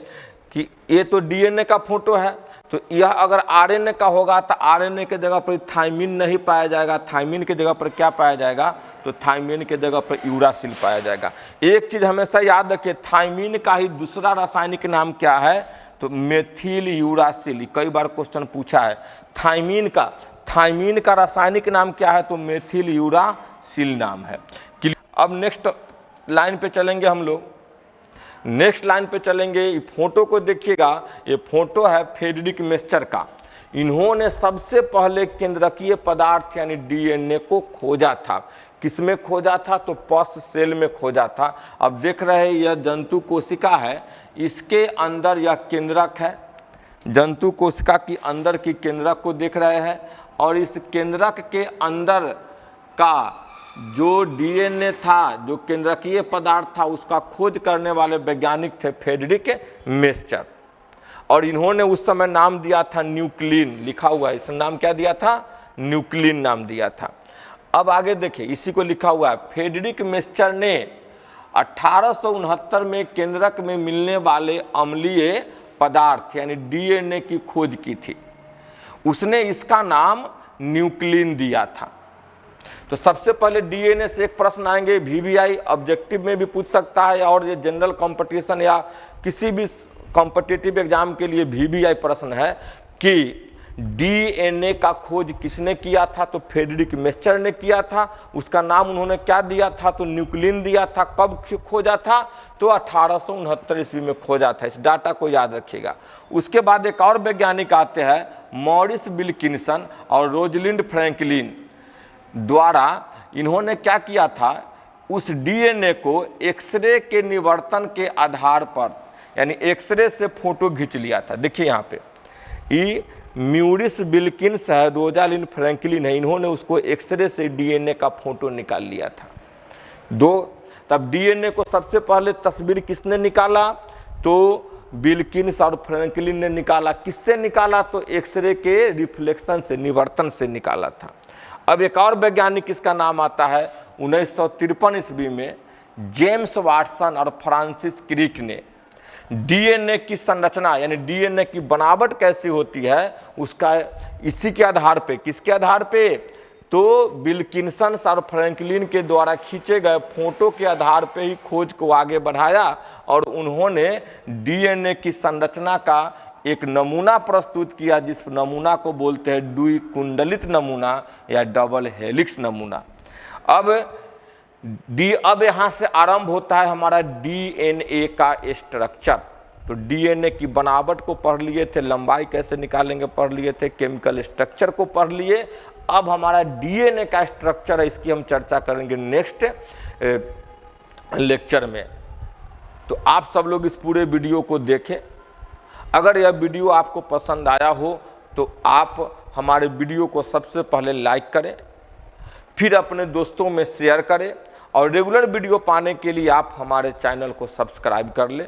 कि ये तो DNA का फोटो है, तो तो यह अगर आरएनए का होगा तो आरएनए के जगह पर थायमिन नहीं पाया जाएगा, थायमिन के जगह पर क्या पाया जाएगा, तो थायमिन के जगह पर यूरासिल पाया जाएगा। एक चीज़ हमेशा याद रखिए, थायमिन का ही दूसरा रासायनिक नाम क्या है, तो मेथिल यूरासिल। कई बार क्वेश्चन पूछा है थायमिन का रासायनिक नाम क्या है, तो मेथिल यूरासिल नाम है। अब नेक्स्ट लाइन पे चलेंगे हम लोग, नेक्स्ट लाइन पे चलेंगे। ये फोटो को देखिएगा, ये फोटो है फ्रेडरिक मेस्चर का। इन्होंने सबसे पहले केंद्रकीय पदार्थ यानी डीएनए को खोजा था। किसमें खोजा था, तो पस सेल में खोजा था। अब देख रहे हैं यह जंतु कोशिका है, इसके अंदर यह केंद्रक है, जंतु कोशिका की अंदर की केंद्रक को देख रहे हैं, और इस केंद्रक के अंदर का जो डीएनए था, जो केंद्रकीय पदार्थ था, उसका खोज करने वाले वैज्ञानिक थे फ्रेडरिक मेस्चर। और इन्होंने उस समय नाम दिया था न्यूक्लिन, लिखा हुआ है, इसका नाम क्या दिया था, न्यूक्लिन नाम दिया था। अब आगे देखिए, इसी को लिखा हुआ है, फ्रेडरिक मेस्चर ने 1869 में केंद्रक में मिलने वाले अम्लीय पदार्थ यानी डीएनए की खोज की थी। उसने इसका नाम न्यूक्लिन दिया था। तो सबसे पहले डीएनए से एक प्रश्न आएंगे, वीवीआई ऑब्जेक्टिव में भी पूछ सकता है, और ये जनरल कंपटीशन या किसी भी कॉम्पिटिटिव एग्जाम के लिए वीवीआई प्रश्न है कि डीएनए का खोज किसने किया था, तो फ्रेडरिक मेस्चर ने किया था। उसका नाम उन्होंने क्या दिया था, तो न्यूक्लिन दिया था। कब खोजा था, तो 1869 ईस्वी में खोजा था। इस डाटा को याद रखिएगा। उसके बाद एक और वैज्ञानिक आते हैं, मॉरिस विल्किंसन और रोजलिंड फ्रैंकलिन द्वारा। इन्होंने क्या किया था, उस डीएनए को एक्सरे के निवर्तन के आधार पर, यानी एक्सरे से फोटो खींच लिया था। देखिए यहाँ पे ये म्यूरिस विल्किंस है, रोजालिंड फ्रैंकलिन है, इन्होंने उसको एक्सरे से डीएनए का फोटो निकाल लिया था। तब डीएनए को सबसे पहले तस्वीर किसने निकाला, तो विल्किंस और फ्रैंकलिन ने निकाला। किससे निकाला, तो एक्सरे के रिफ्लेक्शन से, निवर्तन से निकाला था। अब एक और वैज्ञानिक इसका नाम आता है, 1953 ईस्वी में जेम्स वाटसन और फ्रांसिस क्रिक ने डीएनए की संरचना यानी डीएनए की बनावट कैसी होती है उसका, इसी के आधार पे, किसके आधार पे, तो विल्किंसन और फ्रैंकलिन के द्वारा खींचे गए फोटो के आधार पे ही खोज को आगे बढ़ाया, और उन्होंने डीएनए की संरचना का एक नमूना प्रस्तुत किया, जिस नमूना को बोलते हैं द्विकुंडलित नमूना या डबल हेलिक्स नमूना। अब यहाँ से आरंभ होता है हमारा डीएनए का स्ट्रक्चर। तो डीएनए की बनावट को पढ़ लिए थे, लंबाई कैसे निकालेंगे पढ़ लिए थे, केमिकल स्ट्रक्चर को पढ़ लिए। अब हमारा डीएनए का स्ट्रक्चर है, इसकी हम चर्चा करेंगे नेक्स्ट लेक्चर में। तो आप सब लोग इस पूरे वीडियो को देखें। अगर यह वीडियो आपको पसंद आया हो तो आप हमारे वीडियो को सबसे पहले लाइक करें, फिर अपने दोस्तों में शेयर करें, और रेगुलर वीडियो पाने के लिए आप हमारे चैनल को सब्सक्राइब कर लें,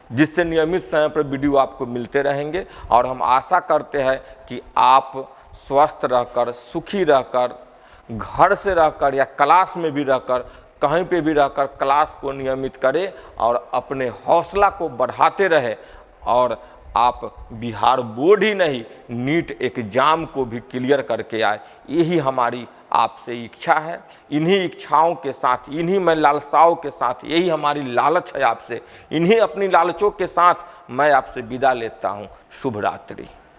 जिससे नियमित समय पर वीडियो आपको मिलते रहेंगे। और हम आशा करते हैं कि आप स्वस्थ रहकर, सुखी रहकर, घर से रहकर या क्लास में भी रहकर, कहीं पे भी रहकर क्लास को नियमित करें और अपने हौसला को बढ़ाते रहे, और आप बिहार बोर्ड ही नहीं नीट एग्जाम को भी क्लियर करके आए, यही हमारी आपसे इच्छा है। इन्हीं इच्छाओं के साथ, इन्हीं मैं लालसाओं के साथ, यही हमारी लालच है आपसे, इन्हीं अपनी लालचों के साथ मैं आपसे विदा लेता हूँ। शुभ रात्रि।